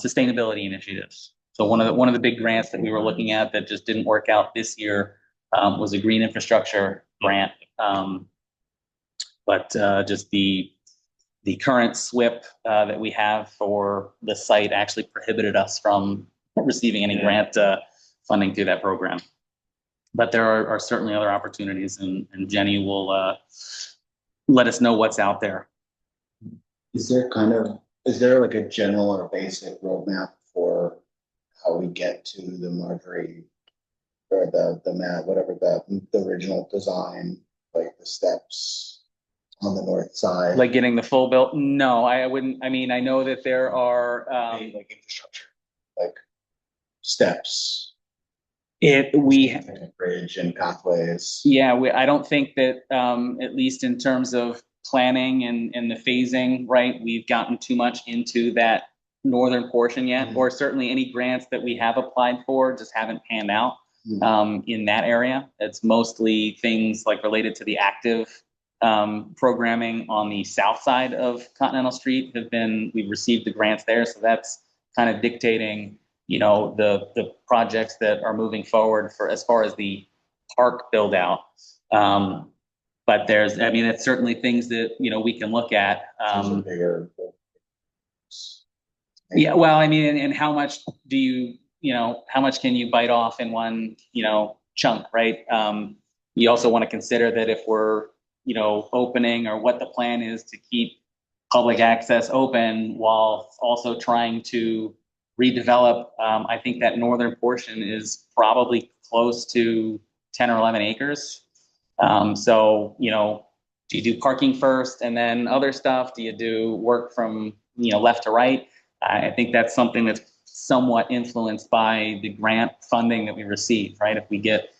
[SPEAKER 6] Sustainability initiatives. So one of the big grants that we were looking at that just didn't work out this year was a green infrastructure grant. But just the current SWIP that we have for the site actually prohibited us from receiving any grant funding through that program. But there are certainly other opportunities, and Jenny will let us know what's out there.
[SPEAKER 1] Is there like a general or basic roadmap for how we get to the Marjorie or the mat, whatever the original design, like the steps on the north side?
[SPEAKER 6] Like getting the full built? No, I wouldn't. I mean, I know that there are
[SPEAKER 1] Like infrastructure, like steps,
[SPEAKER 6] we
[SPEAKER 1] bridge and pathways.
[SPEAKER 6] Yeah, I don't think that, at least in terms of planning and the phasing, right, we've gotten too much into that northern portion yet, or certainly any grants that we have applied for just haven't panned out in that area. It's mostly things like related to the active programming on the south side of Continental Street we've received the grants there. So that's kind of dictating, the projects that are moving forward for as far as the park build out. But it's certainly things that, we can look at. Yeah, well, and how much do how much can you bite off in one, chunk, right? You also want to consider that if we're, opening, or what the plan is to keep public access open while also trying to redevelop. I think that northern portion is probably close to 10 or 11 acres. So, do you do parking first and then other stuff? Do you do work from, left to right? I think that's something that's somewhat influenced by the grant funding that we receive, right? If we get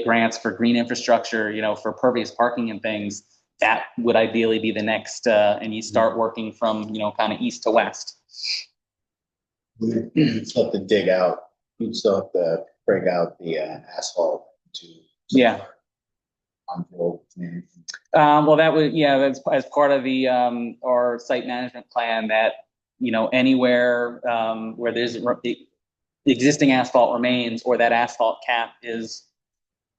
[SPEAKER 6] grants for green infrastructure, for pervious parking and things, that would ideally be the next, and you start working from, kind of east to west.
[SPEAKER 1] You still have to dig out, you still have to break out the asphalt to.
[SPEAKER 6] Yeah. Well, that's as part of the our site management plan that, anywhere where there's existing asphalt remains or that asphalt cap is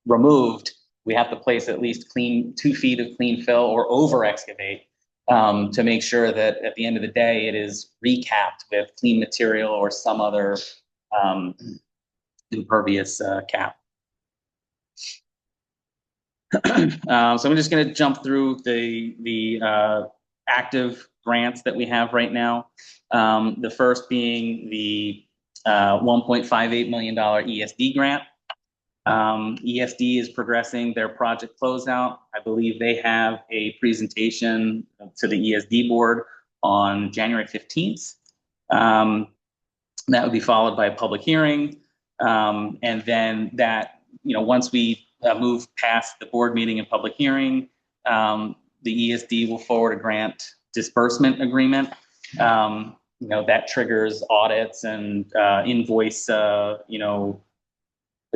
[SPEAKER 6] removed, we have to place at least 2 feet of clean fill or over excavate to make sure that at the end of the day it is recapped with clean material or some other impervious cap. So I'm just going to jump through the active grants that we have right now. The first being the $1.58 million ESD grant. ESD is progressing their project closeout. I believe they have a presentation to the ESD board on January 15th. That would be followed by a public hearing. And then that, once we move past the board meeting and public hearing, the ESD will forward a grant disbursement agreement. That triggers audits and invoice,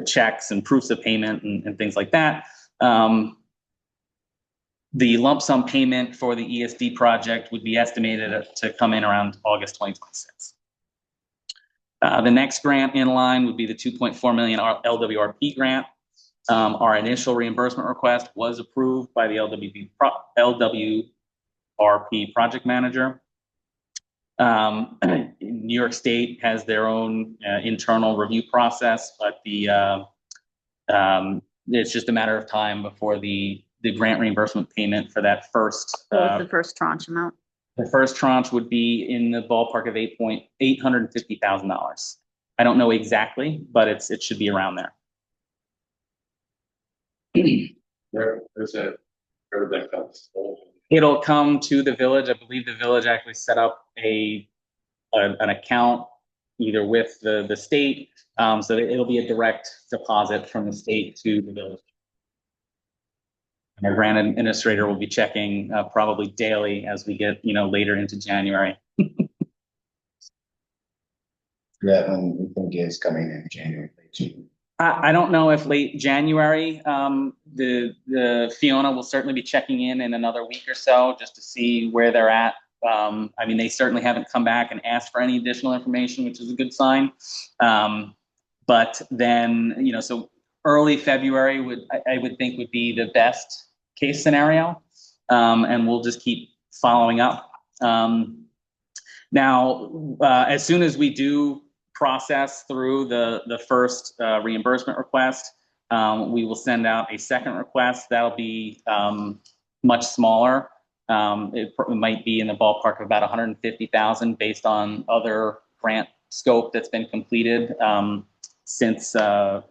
[SPEAKER 6] checks and proofs of payment and things like that. The lump sum payment for the ESD project would be estimated to come in around August 2026. The next grant in line would be the $2.4 million LWRP grant. Our initial reimbursement request was approved by the LWRP project manager. New York State has their own internal review process, but it's just a matter of time before the grant reimbursement payment for that first.
[SPEAKER 3] What was the first tranche amount?
[SPEAKER 6] The first tranche would be in the ballpark of $850,000. I don't know exactly, but it should be around there.
[SPEAKER 8] Where would that come?
[SPEAKER 6] It'll come to the village. I believe the village actually set up an account either with the state, so that it'll be a direct deposit from the state to the village. Our grant administrator will be checking probably daily as we get, later into January.
[SPEAKER 1] That one we think is coming in January.
[SPEAKER 6] I don't know if late January, the Fiona will certainly be checking in another week or so just to see where they're at. I mean, they certainly haven't come back and asked for any additional information, which is a good sign. But then, so early February I would think would be the best case scenario. And we'll just keep following up. Now, as soon as we do process through the first reimbursement request, we will send out a second request. That'll be much smaller. It might be in the ballpark of about 150,000 based on other grant scope that's been completed since the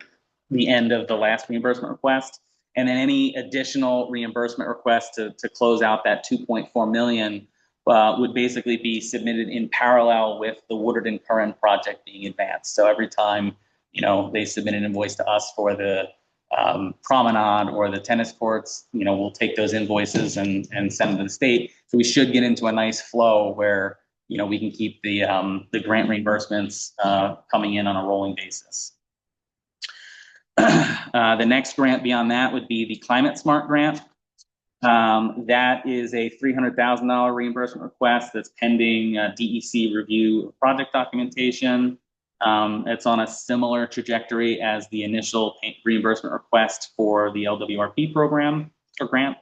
[SPEAKER 6] end of the last reimbursement request. And then any additional reimbursement request to close out that 2.4 million would basically be submitted in parallel with the Woodard and Curran project being advanced. So every time, they submit an invoice to us for the promenade or the tennis courts, we'll take those invoices and send them to the state. So we should get into a nice flow where, we can keep the grant reimbursements coming in on a rolling basis. The next grant beyond that would be the Climate Smart grant. That is a $300,000 reimbursement request that's pending DEC review of project documentation. It's on a similar trajectory as the initial reimbursement request for the LWRP program or grant.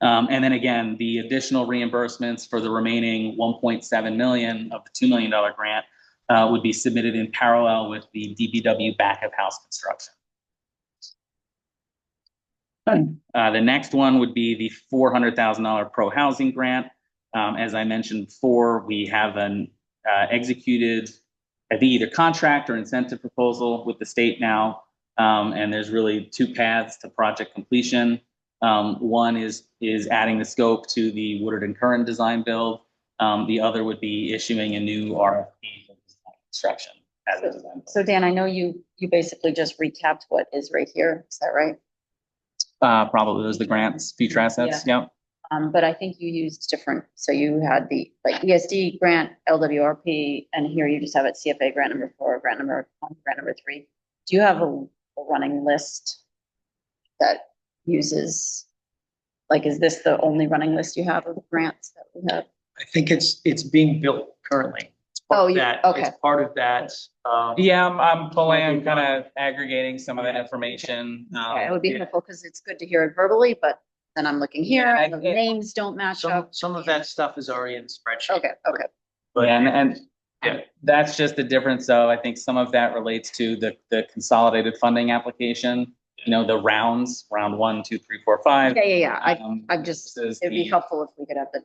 [SPEAKER 6] And then again, the additional reimbursements for the remaining 1.7 million of the $2 million grant would be submitted in parallel with the DPW back of house construction. The next one would be the $400,000 pro housing grant. As I mentioned before, we have an executed, I think, either contract or incentive proposal with the state now. And there's really two paths to project completion. One is adding the scope to the Woodard and Curran design build. The other would be issuing a new RFP for design construction as a design build.
[SPEAKER 3] So Dan, I know you basically just recapped what is right here. Is that right?
[SPEAKER 6] Probably those the grants, future assets. Yeah. Yep.
[SPEAKER 3] But I think you used different. So you had the ESD grant, LWRP, and here you just have it CFA grant number 4, grant number 1, grant number 3. Do you have a running list that uses, is this the only running list you have of grants that we have?
[SPEAKER 4] I think it's being built currently.
[SPEAKER 3] Okay.
[SPEAKER 4] It's part of that.
[SPEAKER 6] Yeah, I'm kind of aggregating some of that information.
[SPEAKER 3] Okay, it would be helpful because it's good to hear it verbally, but then I'm looking here and the names don't match up.
[SPEAKER 4] Some of that stuff is already in the spreadsheet.
[SPEAKER 3] Okay.
[SPEAKER 6] But that's just the difference. So I think some of that relates to the consolidated funding application. The rounds, round 1, 2, 3, 4, 5.
[SPEAKER 3] Yeah. I'm just, it'd be helpful if we could have the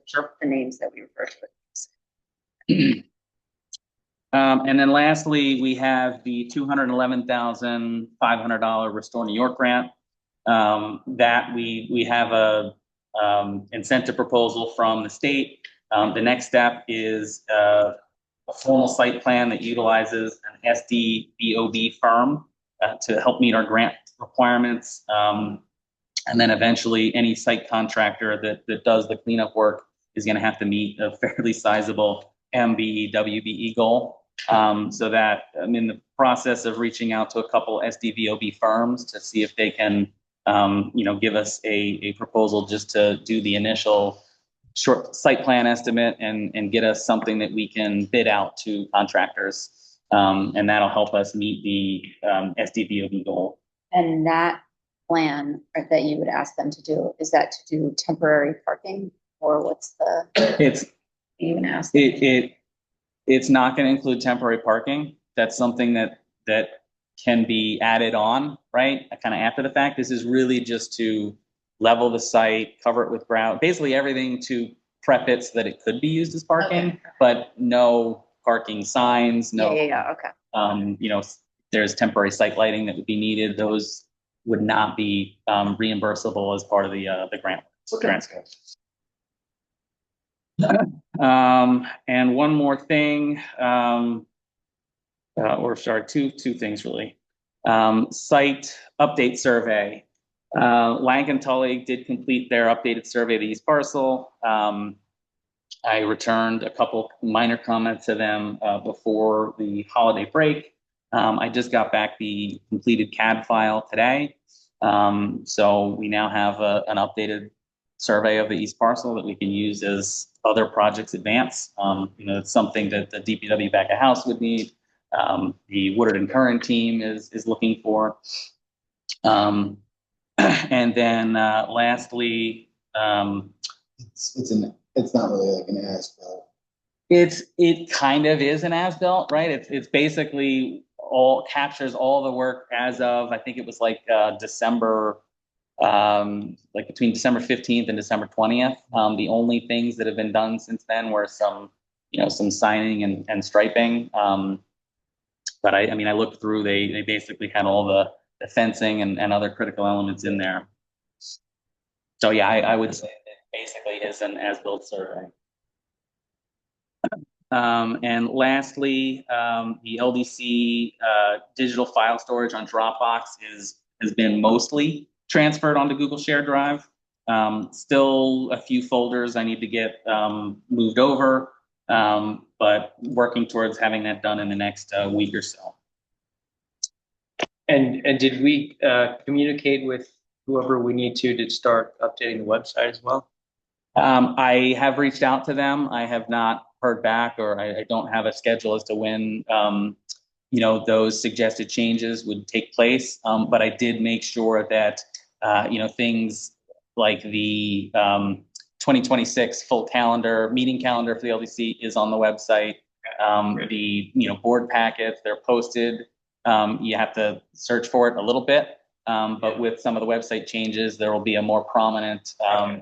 [SPEAKER 3] names that we refer to.
[SPEAKER 6] And then lastly, we have the $211,500 Restore New York grant. That we have a incentive proposal from the state. The next step is a formal site plan that utilizes an SDVOB firm to help meet our grant requirements. And then eventually any site contractor that does the cleanup work is going to have to meet a fairly sizable MBE, WBE goal. So that I'm in the process of reaching out to a couple SDVOB firms to see if they can, give us a proposal just to do the initial short site plan estimate and get us something that we can bid out to contractors. And that'll help us meet the SDVOB goal.
[SPEAKER 3] And that plan that you would ask them to do, is that to do temporary parking or what's the? You even ask.
[SPEAKER 6] It's not going to include temporary parking. That's something that can be added on, right? Kind of after the fact. This is really just to level the site, cover it with ground, basically everything to prep it so that it could be used as parking, but no parking signs, no.
[SPEAKER 3] Yeah, okay.
[SPEAKER 6] There's temporary site lighting that would be needed. Those would not be reimbursable as part of the grant.
[SPEAKER 3] Okay.
[SPEAKER 6] And one more thing, two things really. Site update survey. Lang and Tully did complete their updated survey of the East Parcel. I returned a couple minor comments to them before the holiday break. I just got back the completed CAD file today. So we now have an updated survey of the East Parcel that we can use as other projects advance. It's something that the DPW back of house would need. The Woodard and Curran team is looking for. And then lastly,
[SPEAKER 1] It's not really like an as-built.
[SPEAKER 6] it kind of is an as-built, right? It's basically captures all the work as of, I think it was like December, like between December 15th and December 20th. The only things that have been done since then were some signing and striping. But I mean, I looked through, they basically had all the fencing and other critical elements in there. So yeah, I would say that basically is an as-built survey. And lastly, the LDC digital file storage on Dropbox has been mostly transferred onto Google Share Drive. Still a few folders I need to get moved over, but working towards having that done in the next week or so.
[SPEAKER 4] And did we communicate with whoever we need to start updating the website as well?
[SPEAKER 6] I have reached out to them. I have not heard back, or I don't have a schedule as to when those suggested changes would take place. But I did make sure that things like the 2026 full meeting calendar for the LDC is on the website. The board packets, they're posted. You have to search for it a little bit. But with some of the website changes, there will be a more prominent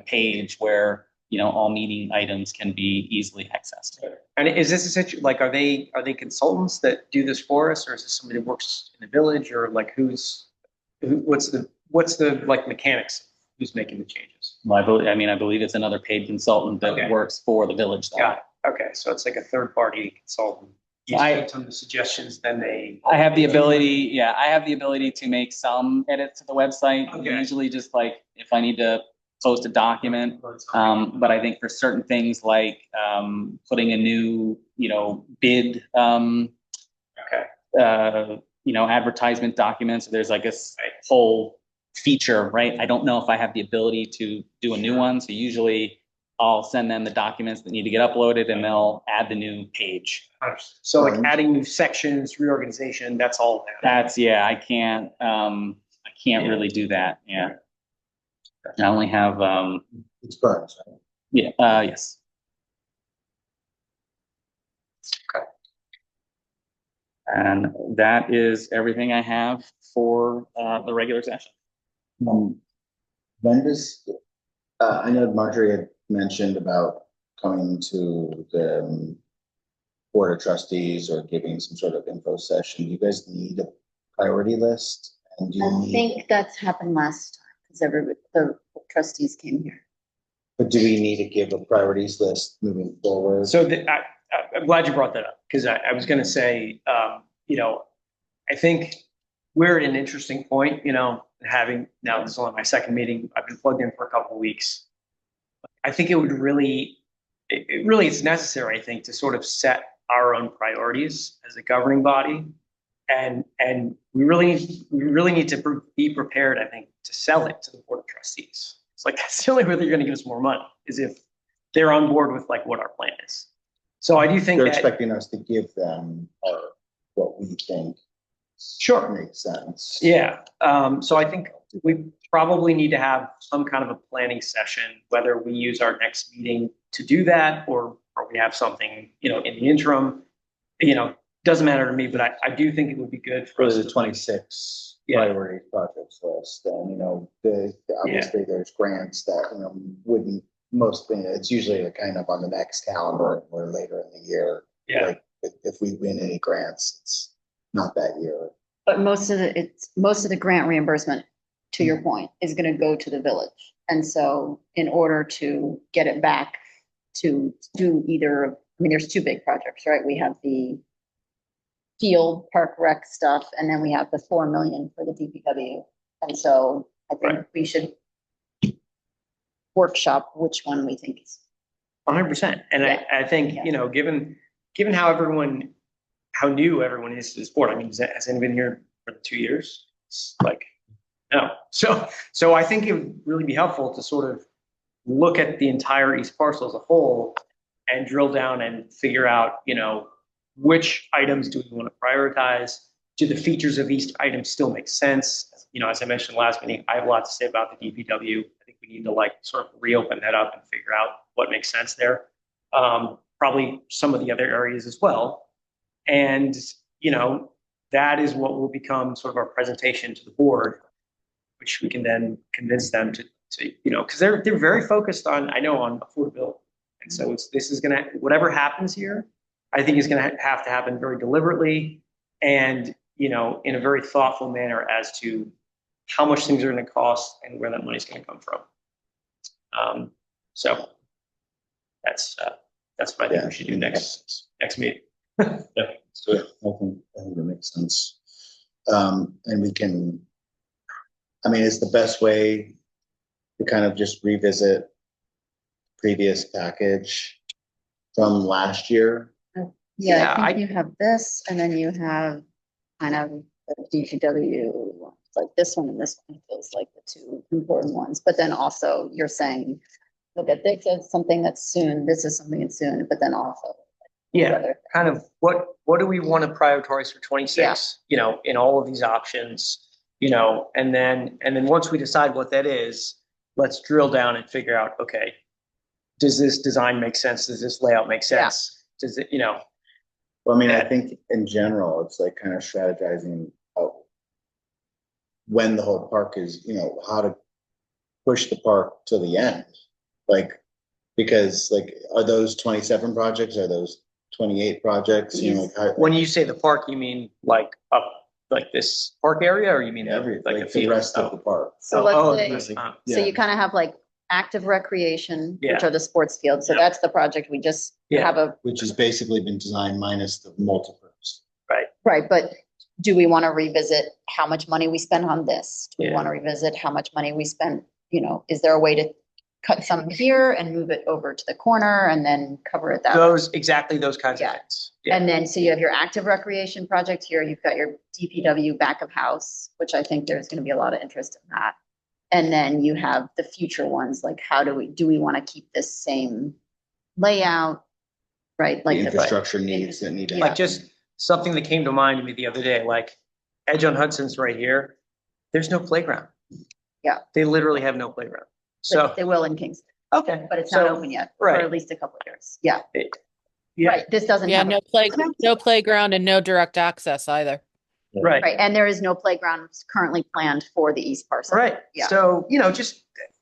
[SPEAKER 6] page where all meeting items can be easily accessed.
[SPEAKER 4] And is this essentially like, are they consultants that do this for us, or is this somebody that works in the village, or like what's the like mechanics of who's making the changes?
[SPEAKER 6] Well, I believe it's another paid consultant that works for the village.
[SPEAKER 4] Got it. Okay, so it's like a third party consultant. You send some of the suggestions, then
[SPEAKER 6] I have the ability to make some edits to the website.
[SPEAKER 4] Okay.
[SPEAKER 6] Usually just like if I need to post a document. But I think for certain things like putting a new, bid, advertisement documents, there's like a whole feature, right? I don't know if I have the ability to do a new one. So usually I'll send them the documents that need to get uploaded and they'll add the new page.
[SPEAKER 4] So like adding new sections, reorganization, that's all.
[SPEAKER 6] I can't really do that. Yeah. I only have,
[SPEAKER 1] It's Burns, right?
[SPEAKER 6] yeah, yes.
[SPEAKER 4] Okay.
[SPEAKER 6] And that is everything I have for the regular session.
[SPEAKER 1] When does, I know Marjorie had mentioned about coming to the Board of Trustees or giving some sort of info session. Do you guys need a priority list? And do you
[SPEAKER 3] I
[SPEAKER 1] need,
[SPEAKER 3] think that's happened last time because the trustees came here.
[SPEAKER 1] but do we need to give a priorities list moving forward?
[SPEAKER 4] So I'm glad you brought that up, because I was going to say, I think we're at an interesting point, having now this is only my second meeting. I've been plugged in for a couple of weeks. I think it really is necessary, I think, to sort of set our own priorities as a governing body. And we really need to be prepared, I think, to sell it to the Board of Trustees. It's like, that's the only way they're going to give us more money, is if they're on board with like what our plan is. So I do think
[SPEAKER 1] They're
[SPEAKER 4] that
[SPEAKER 1] expecting us to give them what we think makes sense.
[SPEAKER 4] Yeah. So I think we probably need to have some kind of a planning session, whether we use our next meeting to do that or we have something, in the interim, doesn't matter to me, but I do think it would be good for us
[SPEAKER 1] For the
[SPEAKER 4] to
[SPEAKER 1] 26 priority projects list, and obviously there's grants that wouldn't it's usually kind of on the next calendar or later in the year.
[SPEAKER 4] Yeah.
[SPEAKER 1] Like if we win any grants, it's not that year.
[SPEAKER 3] But most of the grant reimbursement, to your point, is going to go to the village. And so in order to get it back to do there's two big projects, right? We have the field park rec stuff, and then we have the 4 million for the DPW. And so I think we should workshop which one we think is.
[SPEAKER 4] 100%. And I think, you know, given how how new everyone is to the sport, I mean, has anyone been here for 2 years? It's like, no. So I think it would really be helpful to sort of look at the entire East parcel as a whole and drill down and figure out, you know, which items do we want to prioritize? Do the features of each item still make sense? You know, as I mentioned last meeting, I have a lot to say about the DPW. I think we need to like sort of reopen that up and figure out what makes sense there. Probably some of the other areas as well. And, you know, that is what will become sort of our presentation to the board, which we can then convince them to you know, because they're very focused on, I know, on affordability. And so this is going to, whatever happens here, I think is going to have to happen very deliberately and, you know, in a very thoughtful manner as to how much things are going to cost and where that money is going to come from. So that's what I think we should do next meeting.
[SPEAKER 1] So I think that makes sense. And we can, I mean, it's the best way to kind of just revisit previous package from last year.
[SPEAKER 3] Yeah, I think you have this, and then you have kind of the DPW, like this one and this one feels like the two important ones. But then also you're saying, look at this as something that's soon, this is something that's soon, but then also.
[SPEAKER 4] Yeah, kind of what do we want to prioritize for 26, you know, in all of these options, you know, and then once we decide what that is, let's drill down and figure out, okay, does this design make sense? Does this layout make sense? Does it, you know?
[SPEAKER 1] Well, I mean, I think in general, it's like kind of strategizing out when the whole park is, you know, how to push the park to the end. Like, because like, are those 27 projects? Are those 28 projects? You know, like how,
[SPEAKER 4] When you say the park, you mean like up, like this park area, or you mean
[SPEAKER 1] every,
[SPEAKER 4] like
[SPEAKER 1] like the rest of the park.
[SPEAKER 3] So let's say,
[SPEAKER 1] Yeah.
[SPEAKER 3] so you kind of have like active recreation, which
[SPEAKER 4] Yeah.
[SPEAKER 3] are the sports fields. So
[SPEAKER 4] Yeah.
[SPEAKER 3] that's the project we just have a,
[SPEAKER 1] Which has basically been designed minus the multipurpose.
[SPEAKER 3] right, but do we want to revisit how much money we spend on this? Do we
[SPEAKER 4] Yeah.
[SPEAKER 3] want to revisit how much money we spend, you know, is there a way to cut some here and move it over to the corner and then cover it that way?
[SPEAKER 4] Exactly those kinds of
[SPEAKER 3] Yeah.
[SPEAKER 4] things. Yeah.
[SPEAKER 3] And then, so you have your active recreation project here, you've got your DPW back of house, which I think there's gonna be a lot of interest in that. And then you have the future ones, like how do we wanna keep this same layout? Right,
[SPEAKER 1] The
[SPEAKER 3] like
[SPEAKER 1] infrastructure needs that need to
[SPEAKER 4] Like
[SPEAKER 1] happen.
[SPEAKER 4] just something that came to mind to me the other day, like Edge on Hudson's right here. There's no playground.
[SPEAKER 3] Yeah.
[SPEAKER 4] They literally have no playground. So,
[SPEAKER 3] They will in Kingston,
[SPEAKER 4] okay.
[SPEAKER 3] but it's not
[SPEAKER 4] So,
[SPEAKER 3] open yet, for
[SPEAKER 4] right.
[SPEAKER 3] at least a couple of years. Yeah,
[SPEAKER 4] Yeah,
[SPEAKER 3] right, this doesn't
[SPEAKER 5] Yeah,
[SPEAKER 3] have.
[SPEAKER 5] no playground and no direct access either.
[SPEAKER 4] right.
[SPEAKER 3] Right, and there is no playground currently planned for the east parcel.
[SPEAKER 4] Right.
[SPEAKER 3] Yeah.
[SPEAKER 4] So, you know,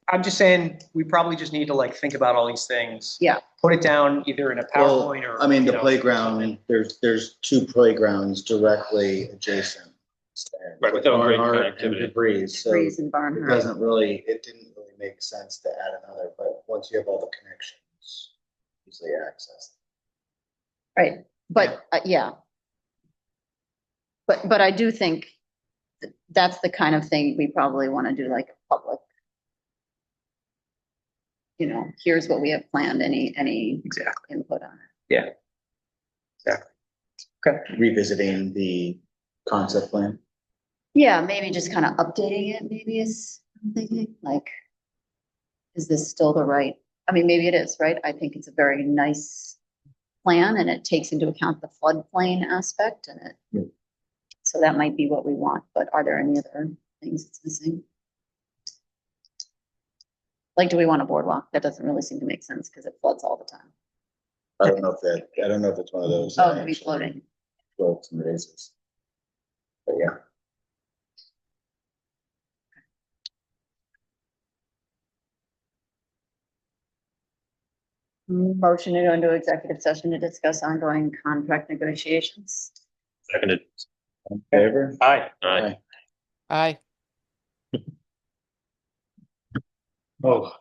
[SPEAKER 4] I'm just saying, we probably just need to like think about all these things.
[SPEAKER 3] Yeah.
[SPEAKER 4] Put it down either in a
[SPEAKER 1] Well,
[SPEAKER 4] PowerPoint or.
[SPEAKER 1] I mean,
[SPEAKER 4] you
[SPEAKER 1] the
[SPEAKER 4] know,
[SPEAKER 1] playground,
[SPEAKER 4] something.
[SPEAKER 1] there's two playgrounds directly adjacent.
[SPEAKER 7] Right, with no great
[SPEAKER 1] Barnhart and
[SPEAKER 7] connectivity.
[SPEAKER 1] Debris, so
[SPEAKER 3] Breeze and
[SPEAKER 1] it
[SPEAKER 3] Barnhart.
[SPEAKER 1] it didn't really make sense to add another, but once you have all the connections, easily access.
[SPEAKER 3] Right, but, yeah. But I do think that's the kind of thing we probably want to do, like a public. You know, here's what we have planned, any
[SPEAKER 4] Exactly.
[SPEAKER 3] input on it.
[SPEAKER 4] Yeah. Exactly. Okay.
[SPEAKER 1] Revisiting the concept plan.
[SPEAKER 3] Yeah, maybe just kind of updating it, maybe is, I'm thinking, like, is this still the right, I mean, maybe it is, right? I think it's a very nice plan and it takes into account the floodplain aspect and it.
[SPEAKER 1] Yeah.
[SPEAKER 3] So that might be what we want, but are there any other things it's missing? Like, do we want a boardwalk? That doesn't really seem to make sense because it floods all the time.
[SPEAKER 1] I don't know if it's one of those.
[SPEAKER 3] Oh,
[SPEAKER 1] that
[SPEAKER 3] to be
[SPEAKER 1] actually
[SPEAKER 3] floating.
[SPEAKER 1] Floats and raises. But yeah.
[SPEAKER 3] Motion to go into executive session to discuss ongoing contract negotiations.
[SPEAKER 7] Seconded.
[SPEAKER 1] In favor?
[SPEAKER 4] Aye.
[SPEAKER 7] Aye.
[SPEAKER 5] Aye.
[SPEAKER 6] Oh,